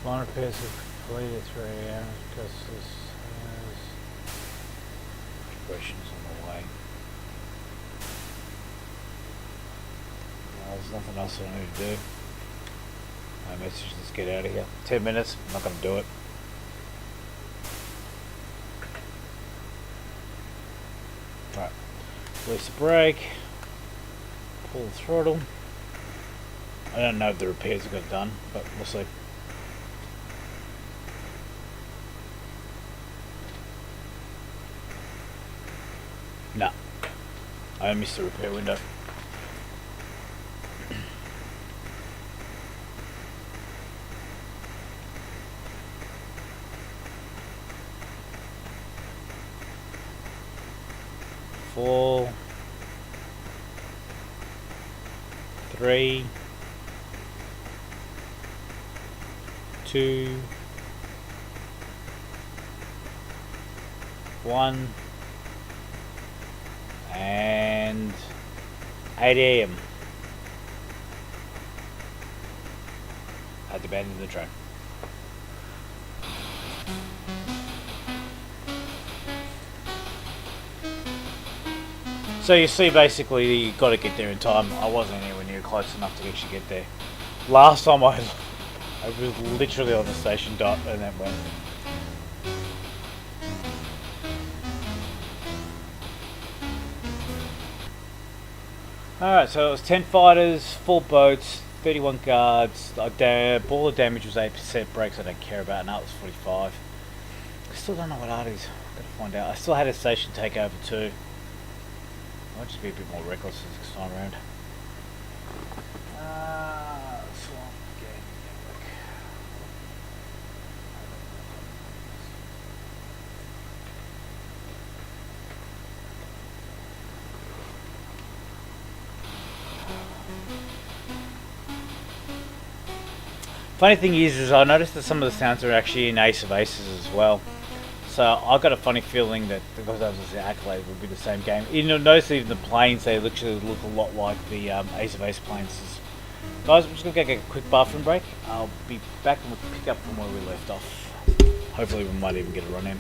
Line repairs have completed 3 hours because this has questions on the way. There's nothing else I need to do. My message, let's get out of here. 10 minutes, I'm not going to do it. Right, release the brake, pull the throttle. I don't know if the repairs have got done, but we'll see. No, I missed the repair window. Four, 3, 2, 1, and 8 AM. Had to abandon the train. So you see, basically, you got to get there in time. I wasn't anywhere near close enough to actually get there. Last time I I was literally on the station dot and then went. Alright, so it was 10 fighters, 4 boats, 31 guards. Ball of damage was 8%, brakes I don't care about, and that was 45. I still don't know what art is. Gotta find out. I still had a station takeover too. I'll just be a bit more reckless this time around. Swamp Game Network. Funny thing is I noticed that some of the sounds are actually in Ace of Aces as well. So I got a funny feeling that because that was the Accolade would be the same game. You know, notice even the planes, they literally look a lot like the Ace of Ace planes. Guys, I'm just going to get a quick bathroom break. I'll be back and we'll pick up from where we left off. Hopefully we might even get a run in.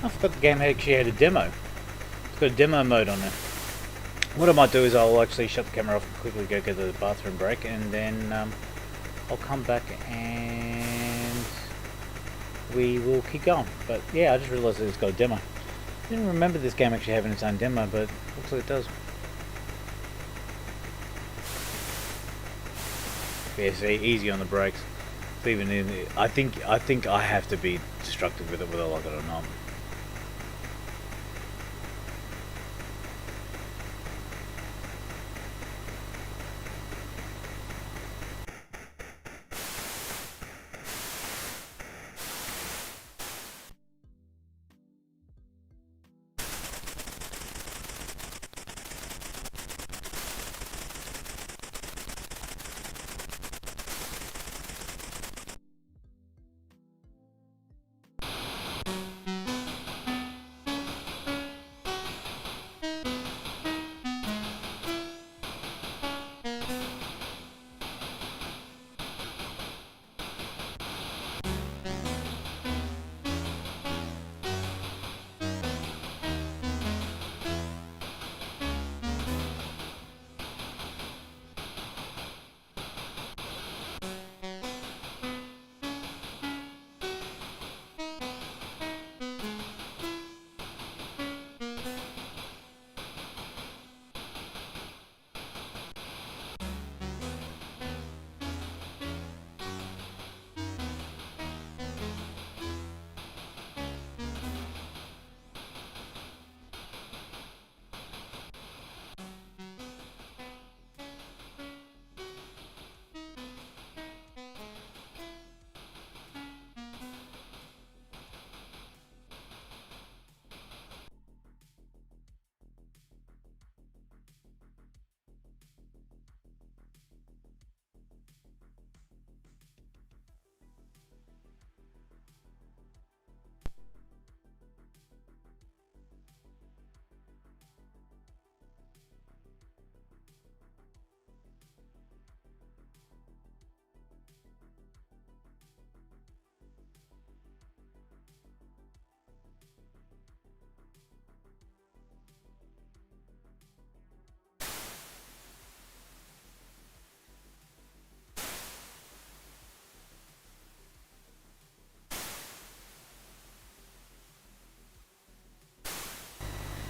I forgot the game actually had a demo. It's got a demo mode on there. What I might do is I'll actually shut the camera off and quickly go get the bathroom break, and then I'll come back and we will keep going. But yeah, I just realised that it's got a demo. I didn't remember this game actually having its own demo, but looks like it does. Yeah, see, easy on the brakes. It's even in the, I think I have to be destructive with it whether I like it or not.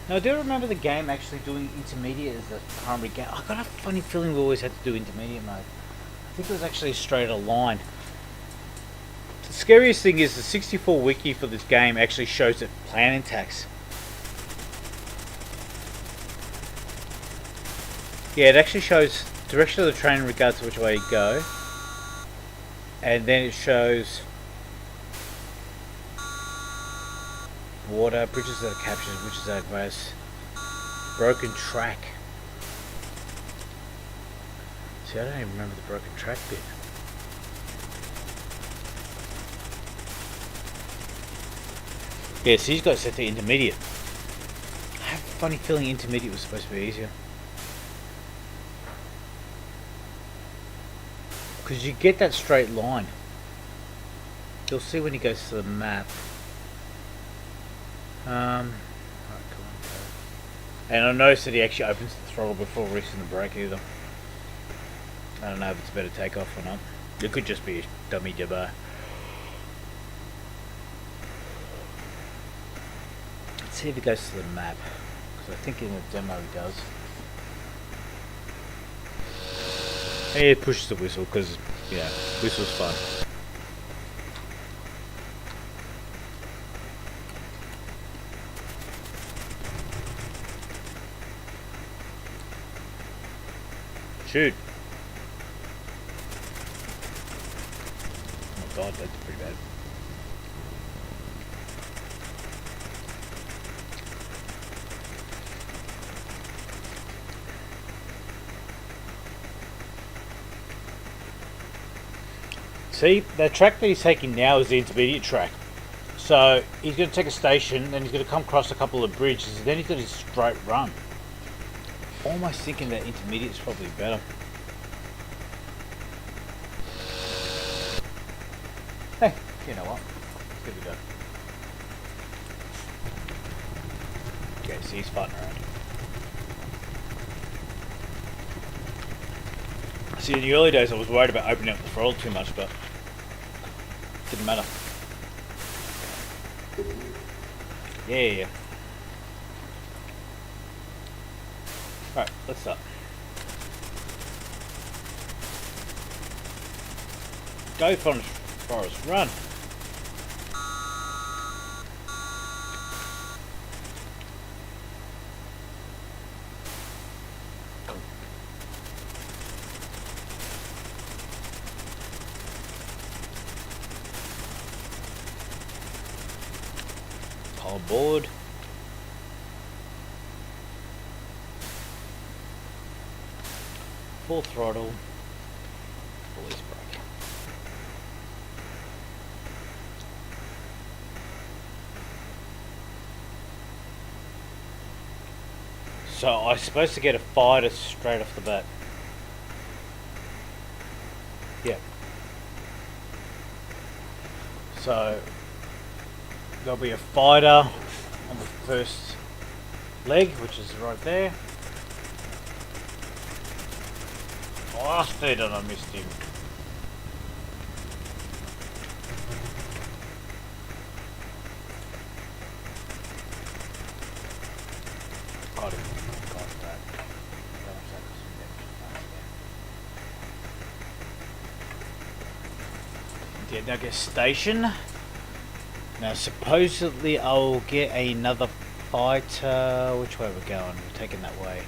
Now, I do remember the game actually doing intermediate as the primary game. I got a funny feeling we always had to do intermediate mode. I think it was actually a straighter line. The scariest thing is the 64 wiki for this game actually shows it planning tax. Yeah, it actually shows direction of the train in regards to which way you go. And then it shows water, bridges that are captured, bridges that are advanced, broken track. See, I don't even remember the broken track bit. Yeah, so he's got it set to intermediate. I have a funny feeling intermediate was supposed to be easier. Because you get that straight line. You'll see when he goes to the map. Alright, come on, go. And I noticed that he actually opens the throttle before releasing the brake either. I don't know if it's a better takeoff or not. It could just be a dummy jabber. Let's see if he goes to the map. Because I think in the demo he does. And he pushes the whistle because, you know, whistle's fun. Shoot. Oh god, that's pretty bad. See, the track that he's taking now is the intermediate track. So he's going to take a station, then he's going to come across a couple of bridges, and then he's got his straight run. Almost thinking that intermediate is probably better. Hey, you know what? Let's give it a go. Okay, so he's farting around. See, in the early days I was worried about opening up the throttle too much, but didn't matter. Yeah. Alright, let's start. Go Forrest, run! All aboard. Full throttle. Release brake. So I'm supposed to get a fighter straight off the bat. Yeah. So there'll be a fighter on the first leg, which is right there. Bastard, and I missed him. Got him. Got that. Yeah, now get station. Now supposedly I'll get another fighter. Which way are we going? We're taking that way.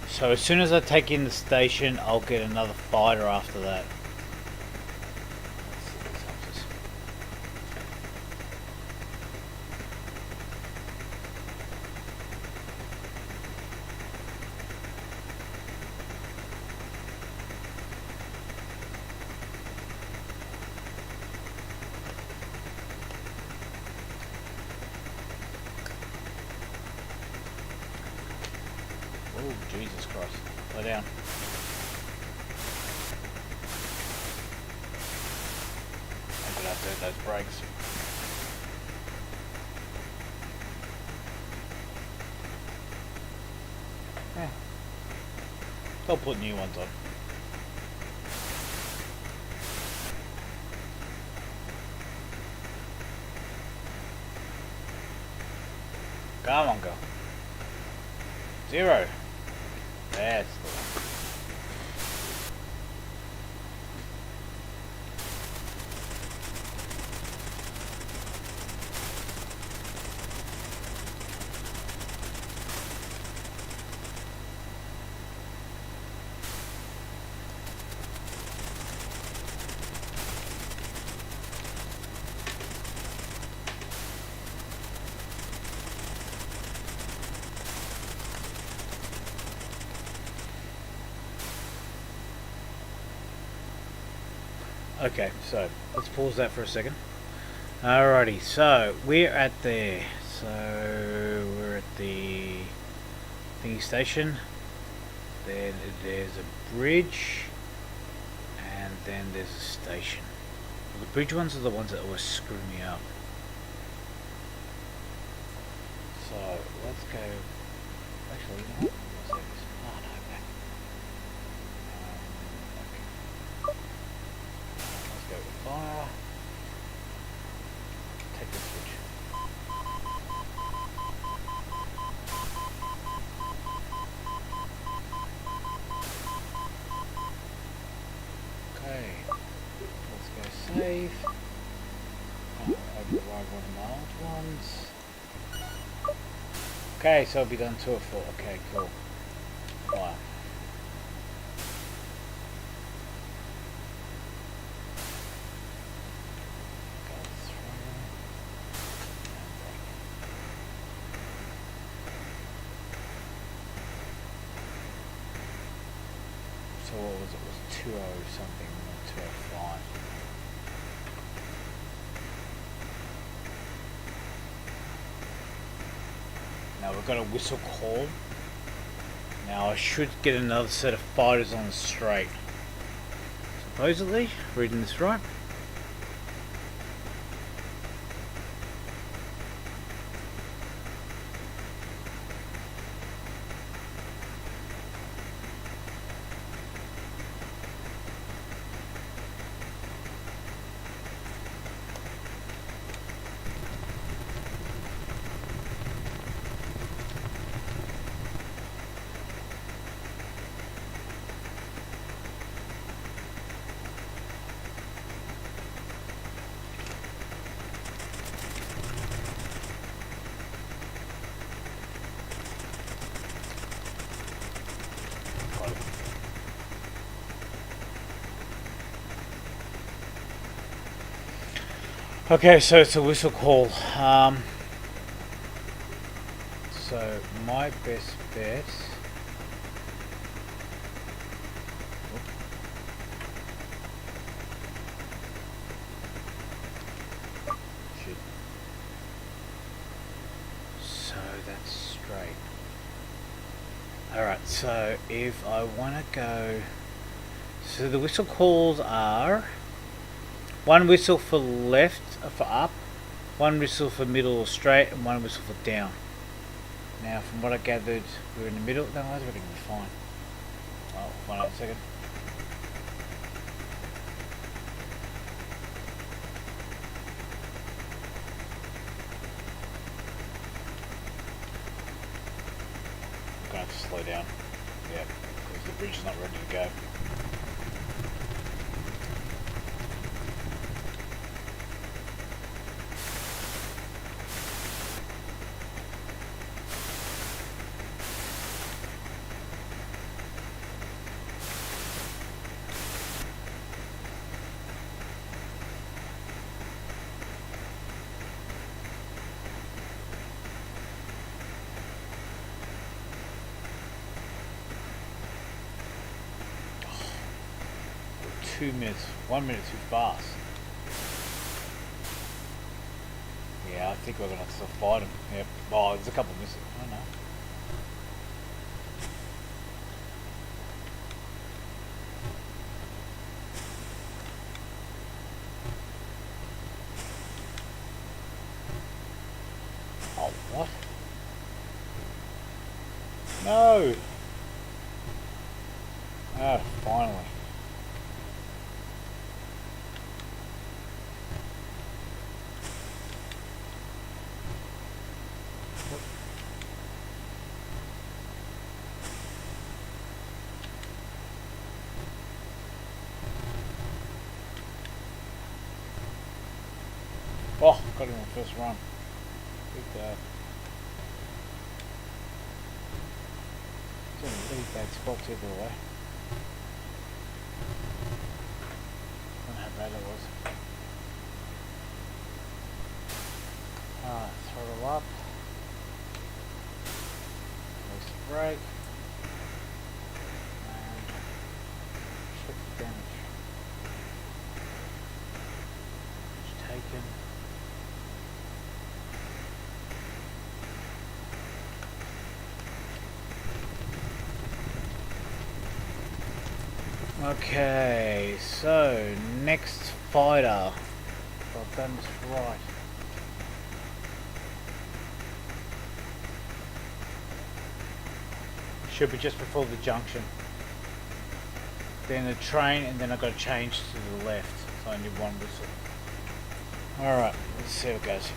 So as soon as I take in the station, I'll get another fighter after that. Let's see if this helps us. Oh, Jesus Christ. Slow down. I'm gonna have to hit those brakes. Yeah. I'll put new ones on. Come on, girl. 0. That's the one. Okay, so let's pause that for a second. Alrighty, so we're at the thingy station. Then there's a bridge, and then there's a station. Well, the bridge ones are the ones that always screw me up. So let's go. Actually, you know what? Let's save this. Oh no, back. Okay. Let's go with fire. Take this switch. Okay. Let's go save. Override one of my old ones. Okay, so I'll be done 2 or 4. Okay, cool. Fire. So what was it? It was 2-0 something, 205. Now we've got a whistle call. Now I should get another set of fighters on the straight. Supposedly, reading this right. Okay, so it's a whistle call. So my best bet. Shit. So that's straight. Alright, so if I want to go. So the whistle calls are. One whistle for left, for up, one whistle for middle or straight, and one whistle for down. Now, from what I gathered, we're in the middle. No, that's everything was fine. Oh, find out in a second. I'm going to have to slow down. Yeah, because the bridge is not ready to go. We're 2 minutes, 1 minute too fast. Yeah, I think we're going to have to fight him. Yep. Oh, there's a couple missing. I don't know. Oh, what? No! Ah, finally. Oh, got him on the first run. Big guy. It's in a really bad spot either way. I don't know how bad it was. Throttle up. Release the brake. And check the damage. Damage taken. Okay, so next fighter. If I've done this right. Should be just before the junction. Then the train, and then I've got to change to the left. So I need one whistle. Alright, let's see how it goes.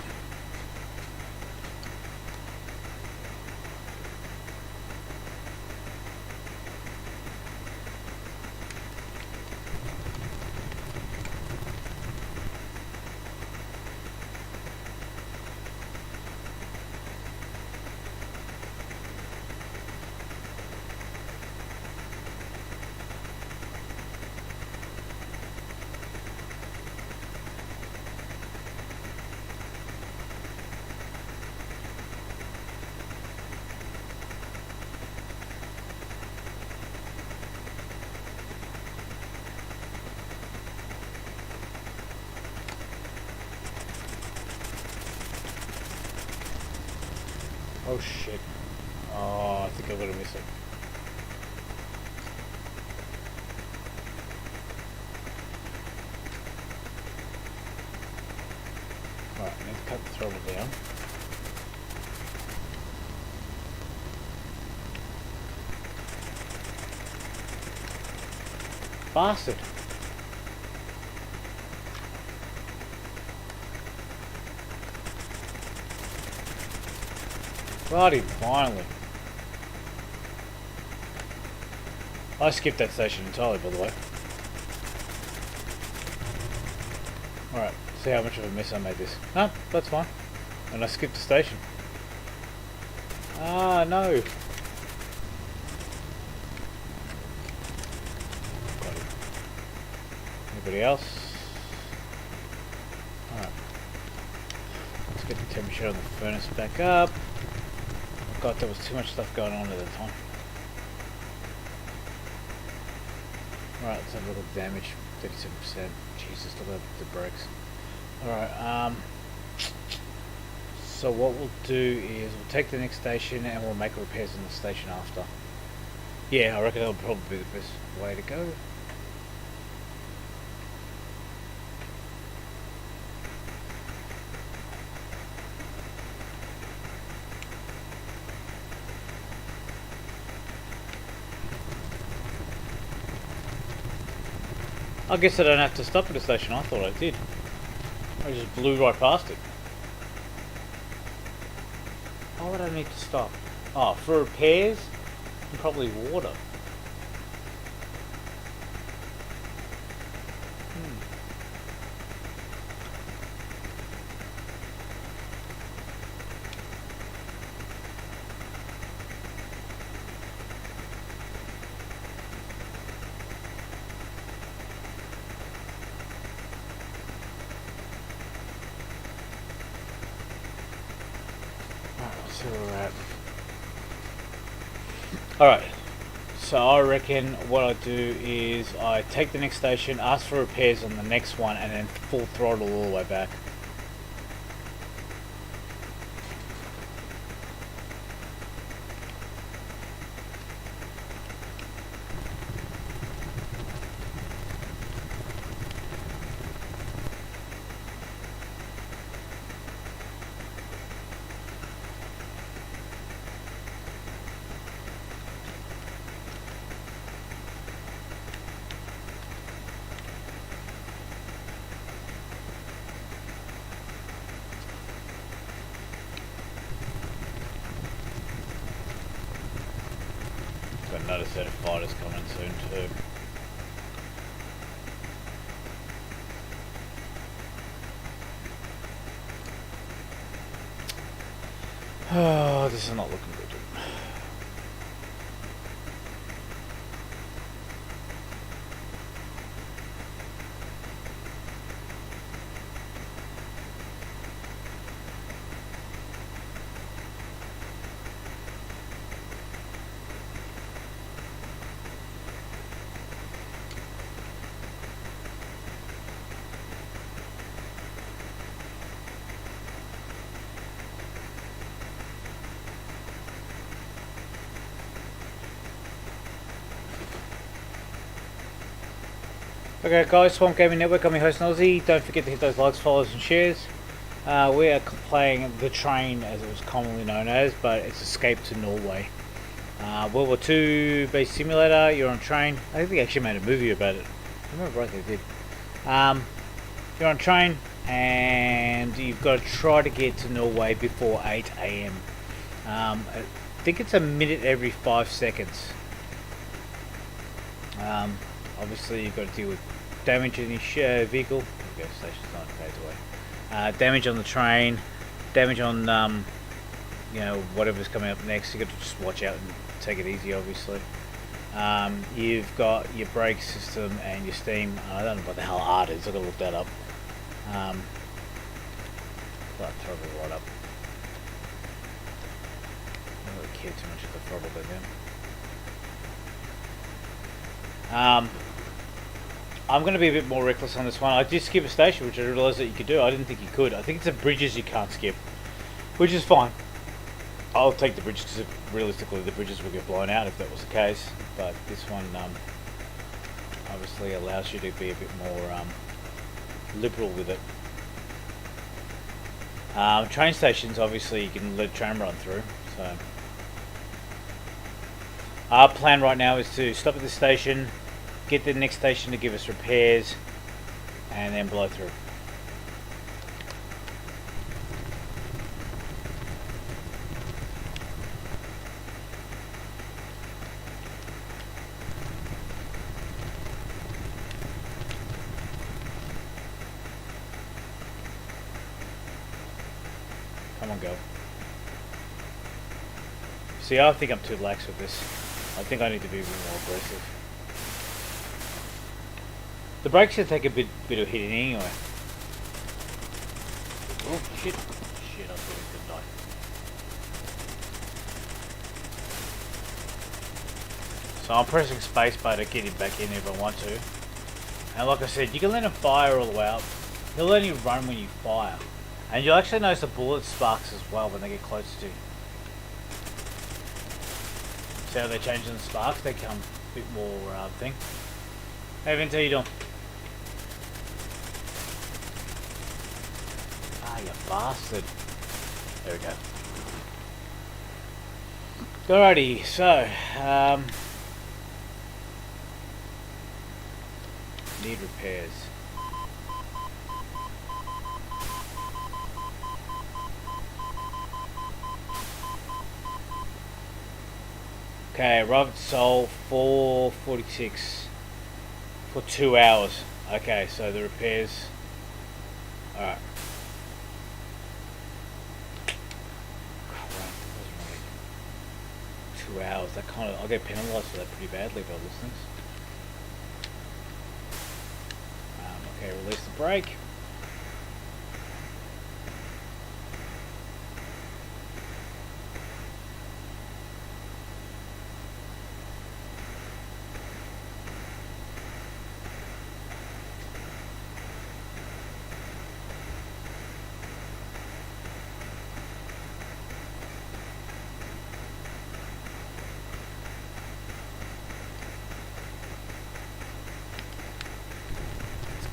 Oh shit. Oh, I think I'm gonna miss it. Right, I need to cut the throttle down. Bastard! Bloody finally. I skipped that station entirely, by the way. Alright, see how much of a mess I made this. No, that's fine. And I skipped the station. Ah, no. Anybody else? Alright. Let's get the temperature on the furnace back up. God, there was too much stuff going on at the time. Alright, let's have a look at the damage. 37%. Jesus, look at the brakes. Alright, so what we'll do is we'll take the next station and we'll make repairs in the station after. Yeah, I reckon that'll probably be the best way to go. I guess I don't have to stop at a station. I thought I did. I just blew right past it. Why would I need to stop? Oh, for repairs and probably water. Alright, so I reckon what I do is I take the next station, ask for repairs on the next one, and then full throttle all the way back. Got another set of fighters coming soon too. Oh, this is not looking good. Okay guys, Swamp Gaming Network, I'm your host Nosy. Don't forget to hit those likes, follows and shares. We are playing The Train, as it was commonly known as, but it's Escape to Norway. World War II based simulator, you're on a train. I think they actually made a movie about it. I remember right, they did. You're on a train and you've got to try to get to Norway before 8 AM. I think it's a minute every 5 seconds. Obviously you've got to deal with damage in your vehicle. Okay, station's 9 days away. Damage on the train, damage on whatever's coming up next. You've got to just watch out and take it easy, obviously. You've got your brake system and your steam. I don't know what the hell art is, I've got to look that up. That throttle right up. I don't really care too much of the throttle there. I'm going to be a bit more reckless on this one. I did skip a station, which I realised that you could do. I didn't think you could. I think it's the bridges you can't skip, which is fine. I'll take the bridges because realistically the bridges will get blown out if that was the case. But this one obviously allows you to be a bit more liberal with it. Train stations, obviously you can let a train run through. So our plan right now is to stop at this station, get the next station to give us repairs, and then blow through. Come on, go. See, I think I'm too lax with this. I think I need to be a bit more aggressive. The brakes should take a bit of hitting anyway. Oh shit! Shit! I thought it could die. So I'm pressing spacebar to get him back in if I want to. And like I said, you can let him fire all the way up. He'll only run when you fire, and you'll actually notice the bullet sparks as well when they get closer to you. See how they're changing the sparks? They become a bit more thing. Hey Vince, how you doing? You bastard. There we go. Alrighty, so need repairs. Okay, arrived at Seoul 4:46 for 2 hours. Okay, so the repairs. Alright. 2 hours, that kind of, I'll get penalised for that pretty badly by listeners. Okay, release the brake.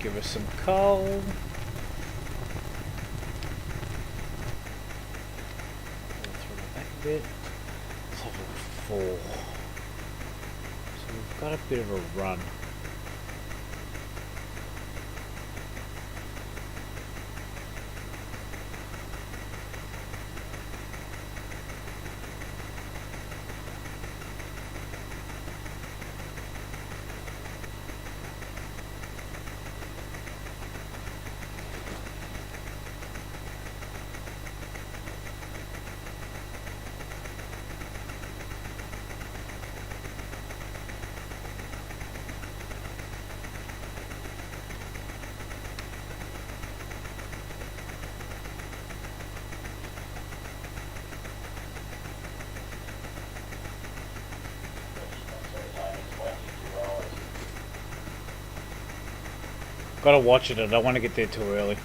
Give us some coal. Throw it back a bit. Let's have a look at 4. So we've got a bit of a run. Gotta watch it. I don't want to get there too early.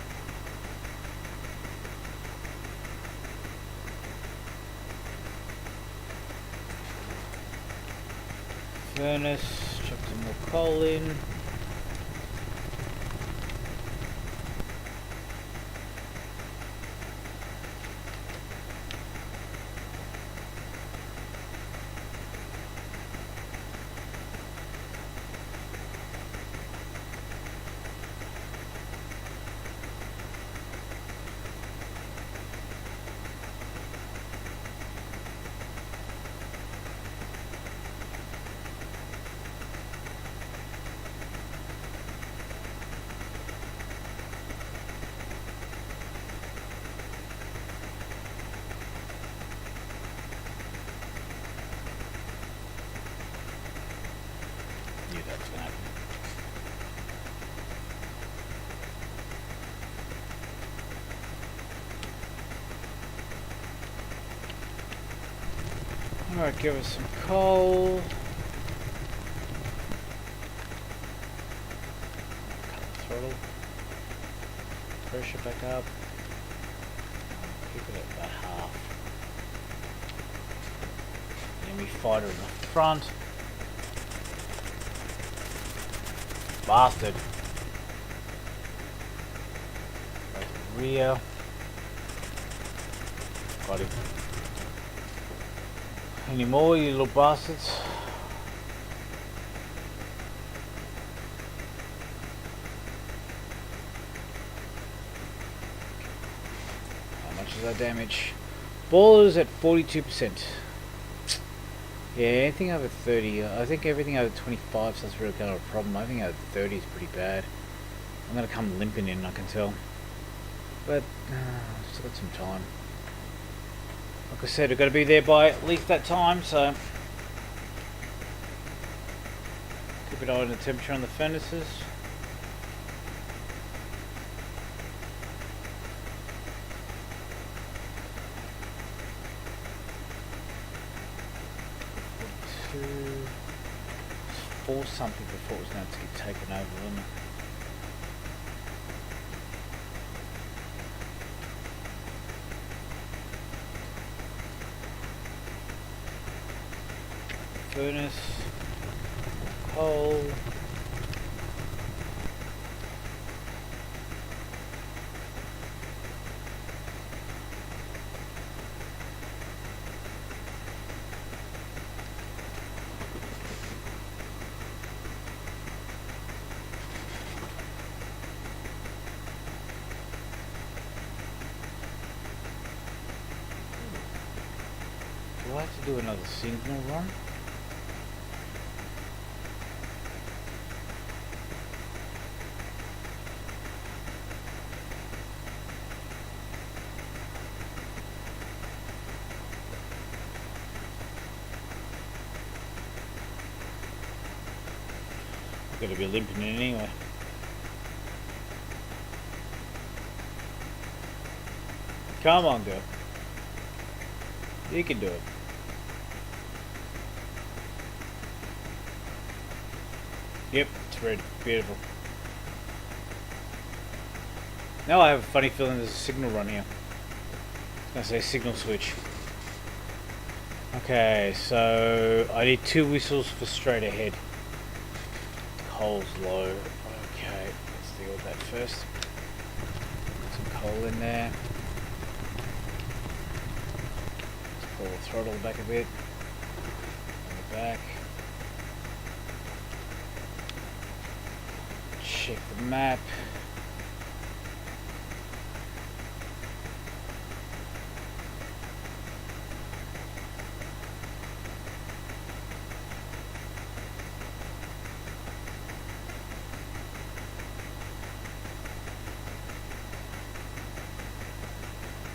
Furnace. Chuck some more coal in. That's gonna happen. Alright, give us some coal. Cut the throttle. Pressure back up. Keep it at about half. Enemy fighter in the front. Bastard. Right in the rear. Got him. Any more, you little bastards? How much is our damage? Ballers at 42%. Yeah, anything over 30, I think everything over 25 is really kind of a problem. I think over 30 is pretty bad. I'm going to come limping in, I can tell. But, still got some time. Like I said, we've got to be there by at least that time, so... Keep an eye on the temperature on the furnaces. Force something before it was going to get taken over, wasn't it? Furnace, coal. Do I have to do another signal run? I'm gonna be limping in anyway. Come on, girl. You can do it. Yep, it's red. Beautiful. Now I have a funny feeling there's a signal run here. I was gonna say signal switch. Okay, so I need 2 whistles for straight ahead. Coal's low. Okay, let's deal with that first. Put some coal in there. Let's pull the throttle back a bit. Bring it back. Check the map.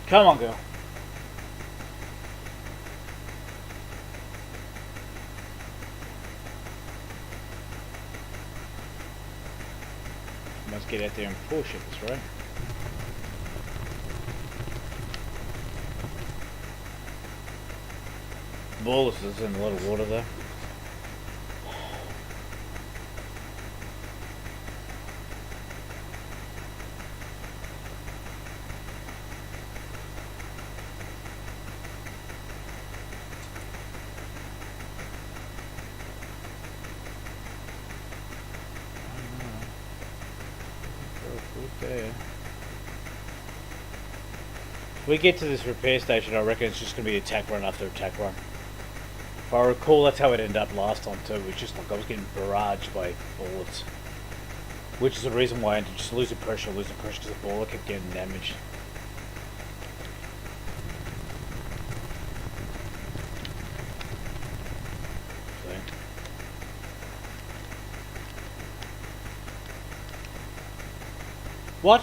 Come on, girl. Must get out there and push it, that's right. Ballers is in a lot of water though. we get to this repair station, I reckon it's just going to be attack run after attack run. If I recall, that's how it ended up last time too. It was just like I was getting barraged by bullets. Which is the reason why I ended up just losing pressure because the bullet kept getting damaged. What?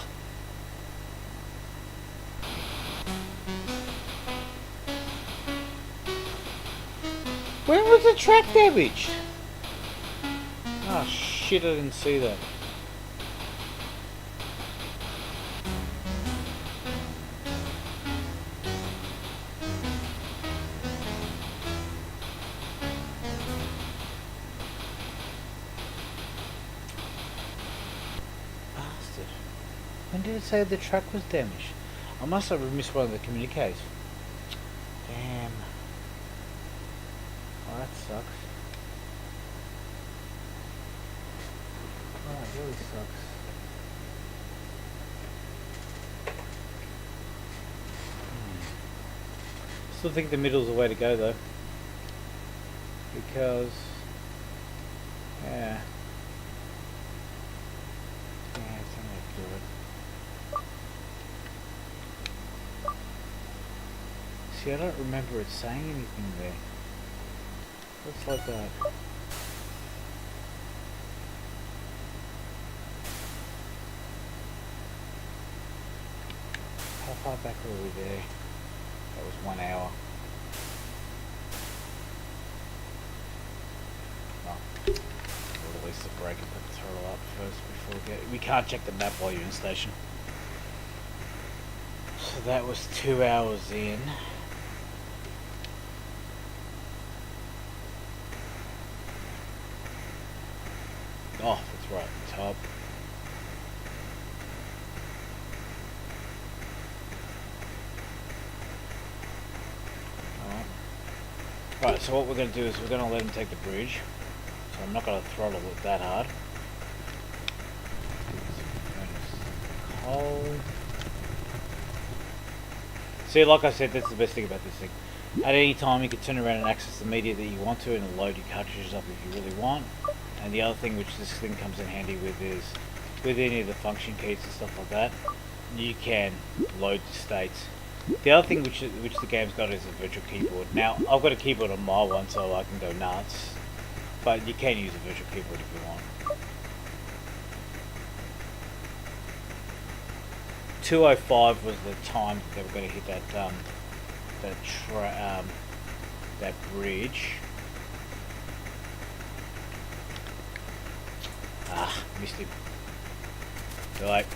When was the track damaged? Oh shit, I didn't see that. Bastard. When did it say the truck was damaged? I must have missed one of the communiques. Damn. Oh, that sucks. Oh, it really sucks. Still think the middle's the way to go though. Because... yeah. Yeah, it's only good. See, I don't remember it saying anything there. Looks like that. How far back were we there? That was 1 hour. Oh. We'll release the brake and put the throttle up first before we get... We can't check the map while you're in station. So that was 2 hours in. Oh, that's right, the top. Right, so what we're going to do is we're going to let him take the bridge. So I'm not going to throttle it that hard. Cold. See, like I said, that's the best thing about this thing. At any time you can turn around and access the media that you want to and load your cartridges up if you really want. And the other thing which this thing comes in handy with is, with any of the function keys and stuff like that, you can load the states. The other thing which the game's got is a virtual keyboard. Now, I've got a keyboard on my one so I can go nuts, but you can use a virtual keyboard if you want. 2:05 was the time that they were going to hit that that bridge. Ah, missed him. They're like,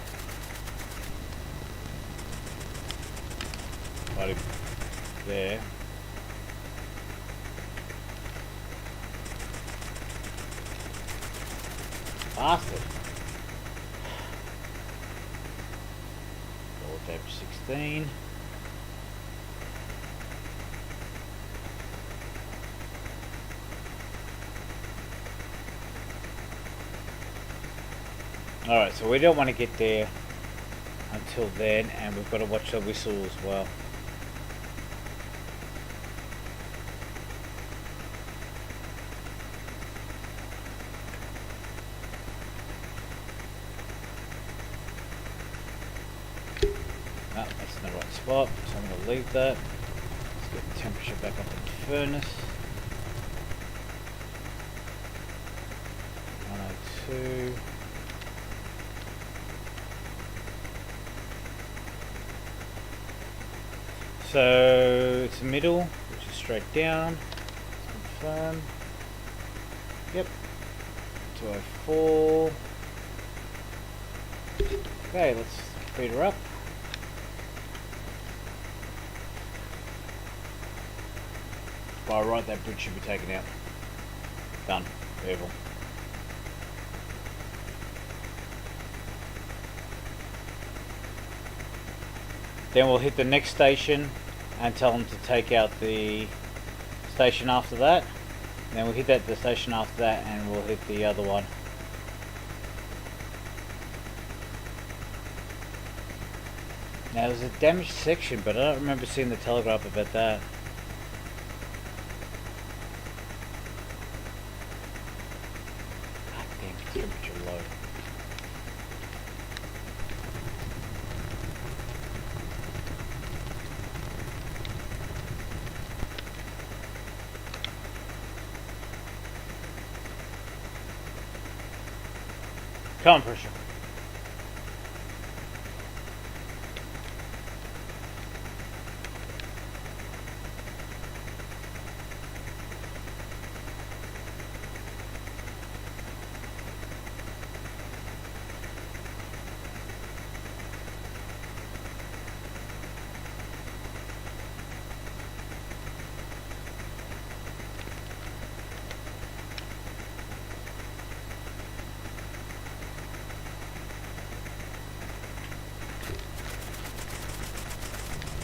got him there. Bastard. Roll tab 16. Alright, so we don't want to get there until then, and we've got to watch the whistle as well. No, that's in the right spot, so I'm going to leave that. Let's get the temperature back up in the furnace. 102. So it's the middle, which is straight down. Confirm. Yep. 204. Okay, let's speed her up. By right, that bridge should be taken out. Done. Beautiful. Then we'll hit the next station and tell them to take out the station after that. Then we'll hit the station after that, and we'll hit the other one. Now there's a damaged section, but I don't remember seeing the telegraph about that. God damn, temperature low. Come on, pressure.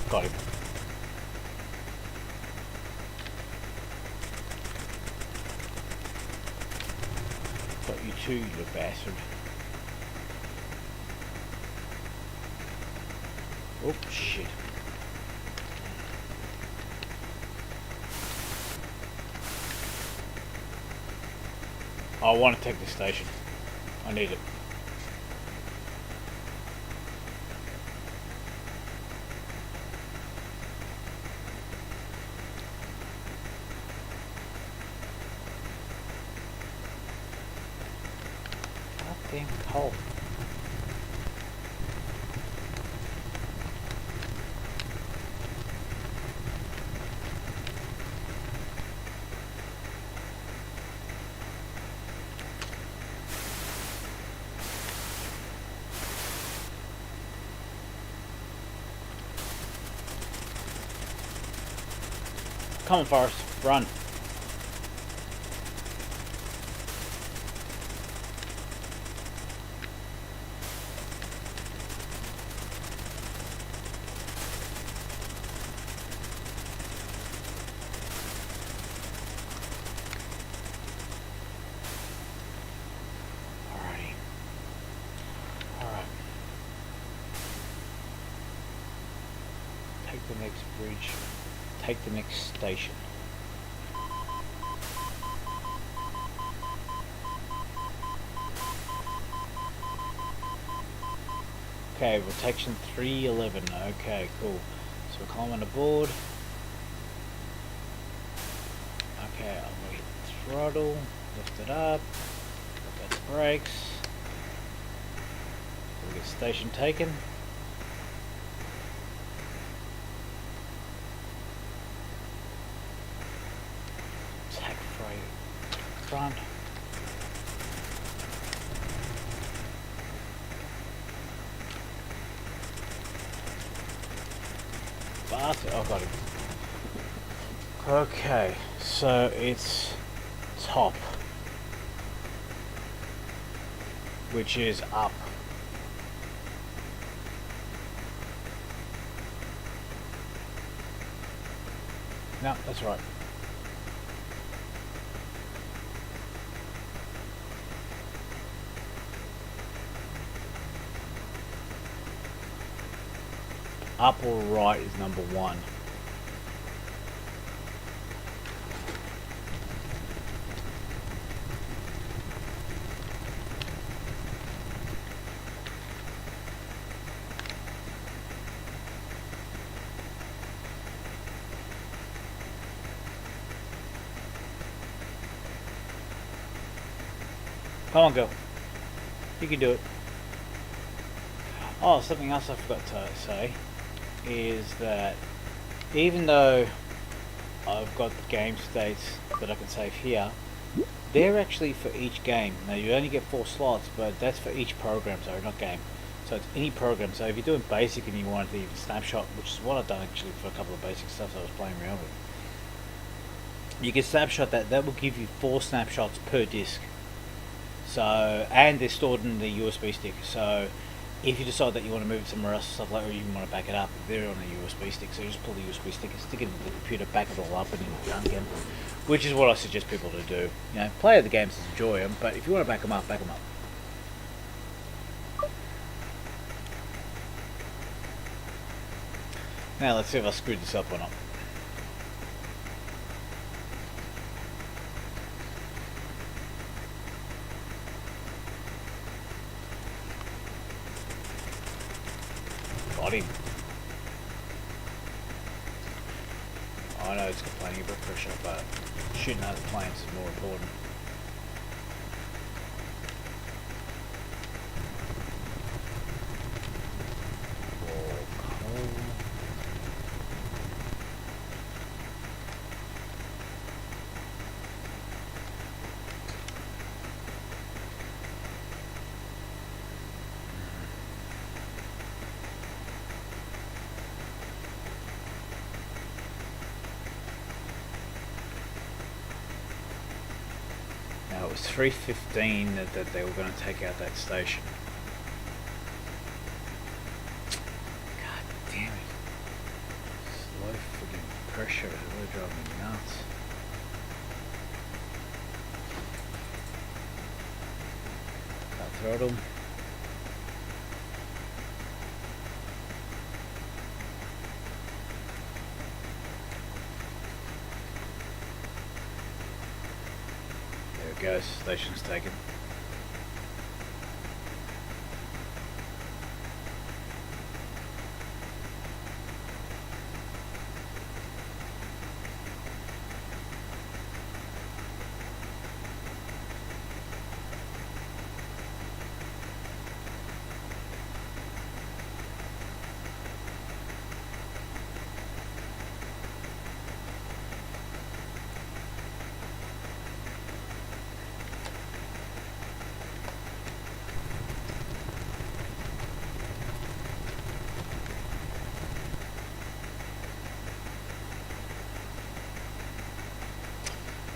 Got him. Got you too, you little bastard. Oh, shit. I want to take this station. I need it. Goddamn cold. Come on, Forrest, run. Alrighty. Alright. Take the next bridge. Take the next station. Okay, rotation 311. Okay, cool. So we're climbing aboard. Okay, I'm gonna hit the throttle, lift it up, got the brakes. We'll get station taken. Attack freight front. Bastard. Oh, got him. Okay, so it's top, which is up. No, that's right. Up or right is number one. Come on, go. You can do it. Oh, something else I forgot to say is that even though I've got the game states that I can save here, they're actually for each game. Now you only get 4 slots, but that's for each program, sorry, not game. So it's any program. So if you're doing basic and you want to even snapshot, which is what I've done actually for a couple of basic stuff I was playing around with, you can snapshot that. That will give you 4 snapshots per disc. So, and they're stored in the USB stick. So if you decide that you want to move it somewhere else, stuff like, or you want to back it up, they're on a USB stick. So you just pull the USB stick and stick it into the computer, back it all up, and you're done again. Which is what I suggest people to do. You know, play the games and enjoy them, but if you want to back them up, back them up. Now let's see if I screwed this up or not. Got him. I know it's complaining about pressure, but shooting other planes is more important. Now it was 3:15 that they were going to take out that station. God damn it. Slow freaking pressure is really driving me nuts. Cut throttle. Goes, station's taken.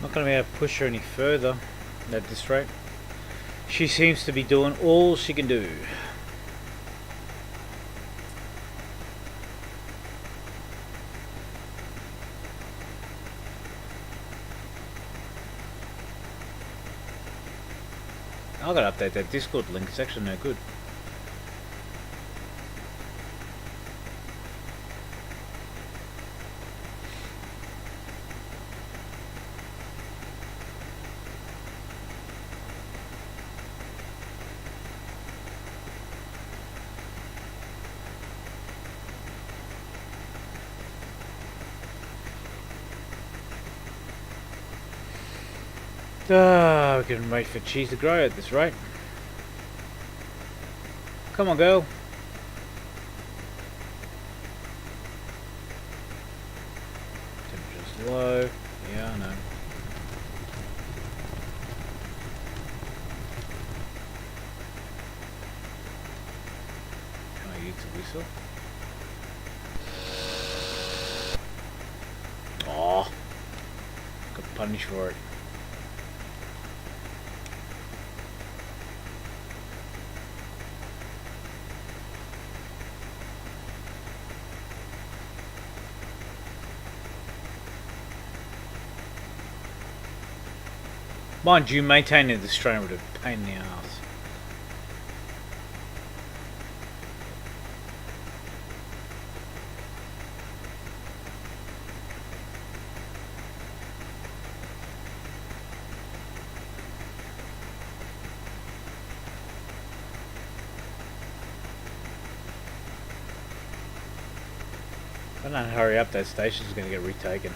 Not going to be able to push her any further at this rate. She seems to be doing all she can do. I've got to update that Discord link, it's actually no good. We can wait for cheese to grow at this rate. Come on, girl. Temperature's low. Yeah, I know. Can I use the whistle? Oh, got punished for it. Mind you, maintaining this train would have a pain in the ass. If I don't hurry up, that station's going to get retaken.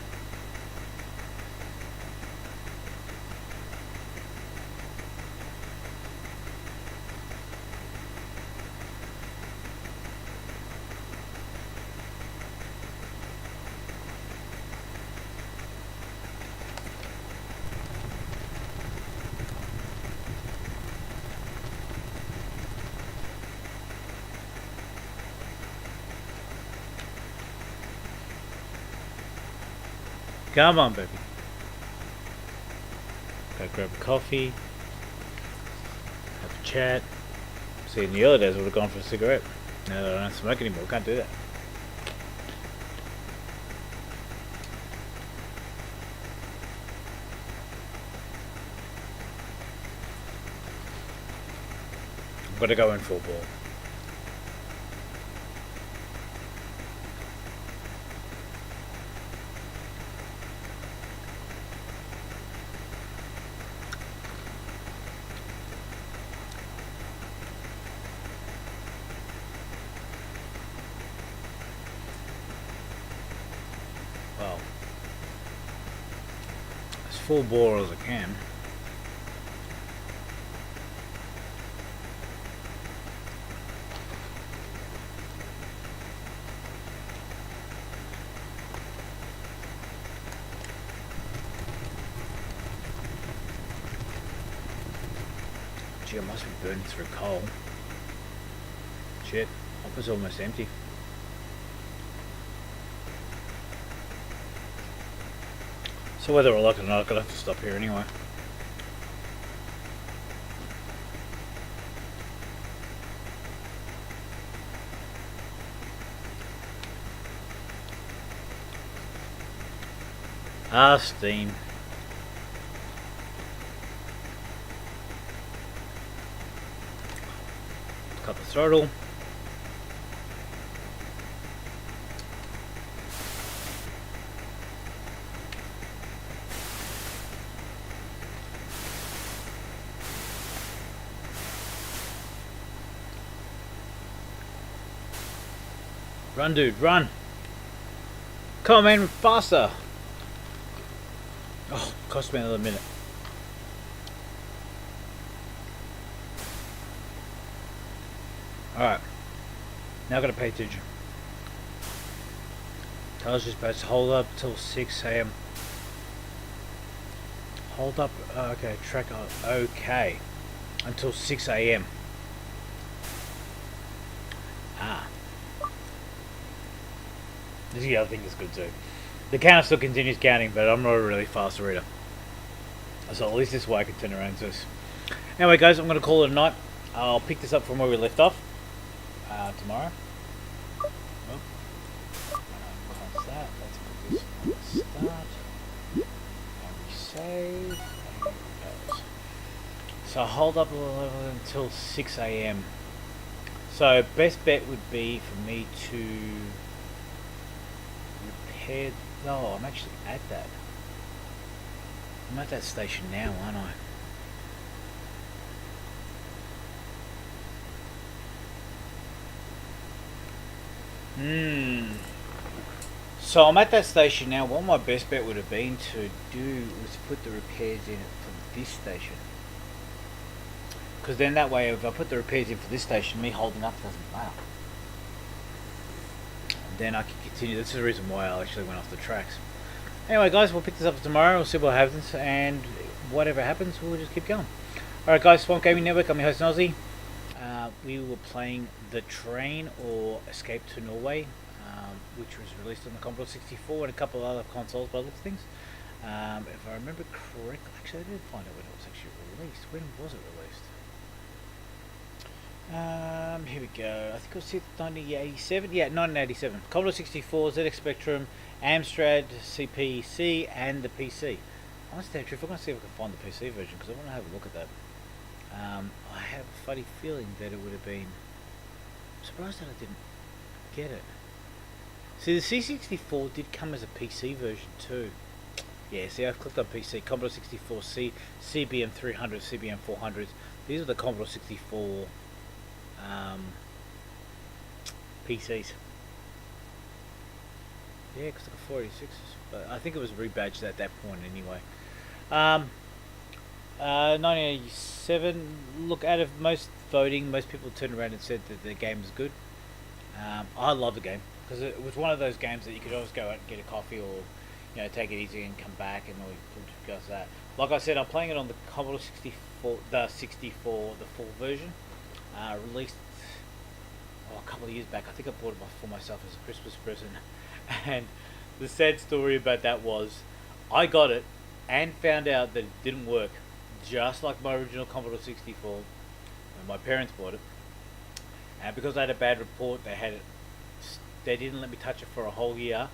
Come on, baby. Go grab a coffee, have a chat. See, in the early days, I would have gone for a cigarette. Now that I don't smoke anymore, can't do that. I've got to go in full ball. full bore as I can. Gee, I must be burning through coal. Shit, hopper's almost empty. So whether I like it or not, I'm gonna have to stop here anyway. Ah, steam. Cut the throttle. Run, dude, run! Come on, man, faster! Oh, cost me another minute. Alright. Now I gotta pay attention. Tells you supposed to hold up till 6 AM. Hold up, okay, track on, okay. Until 6 AM. Ah. This is the other thing that's good too. The counter still continues counting, but I'm not a really fast reader. So at least this way I can turn around to this. Anyway guys, I'm going to call it a night. I'll pick this up from where we left off tomorrow. Oh. Close that. Let's put this on the start. And we save. And it goes. So hold up a level until 6 AM. So best bet would be for me to repair. No, I'm actually at that. I'm at that station now, aren't I? So I'm at that station now. What my best bet would have been to do was to put the repairs in for this station. Because then that way, if I put the repairs in for this station, me holding up doesn't matter. And then I can continue. This is the reason why I actually went off the tracks. Anyway guys, we'll pick this up tomorrow. We'll see what happens. And whatever happens, we'll just keep going. Alright guys, Swamp Gaming Network. I'm your host, Ozzy. We were playing The Train or Escape to Norway, which was released on the Commodore 64 and a couple of other consoles by the looks of things. If I remember correctly, actually I didn't find out when it was actually released. When was it released? Here we go. I think it was 1987. Yeah, 1987. Commodore 64, ZX Spectrum, Amstrad, CPC, and the PC. Honestly, I'm going to see if I can find the PC version because I want to have a look at that. I have a funny feeling that it would have been. I'm surprised that I didn't get it. See, the C64 did come as a PC version too. Yeah, see, I've clicked on PC. Commodore 64, CBM 300, CBM 400s. These are the Commodore 64 PCs. Yeah, because the 486s. But I think it was rebadged at that point anyway. 1987. Look, out of most voting, most people turned around and said that the game was good. I love the game because it was one of those games that you could always go out and get a coffee or, you know, take it easy and come back and all goes that. Like I said, I'm playing it on the Commodore 64, the full version, released a couple of years back. I think I bought it for myself as a Christmas present. And the sad story about that was, I got it and found out that it didn't work, just like my original Commodore 64 when my parents bought it. And because I had a bad report, they didn't let me touch it for a whole year,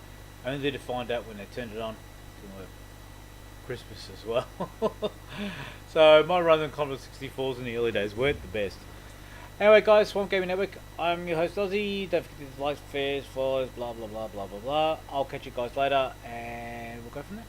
only to find out when they turned it on to work. Christmas as well. So my run on Commodore 64s in the early days weren't the best. Anyway guys, Swamp Gaming Network, I'm your host Ozzy. Don't forget to like, fares, follows, blah blah blah blah blah blah. I'll catch you guys later and we'll go from there.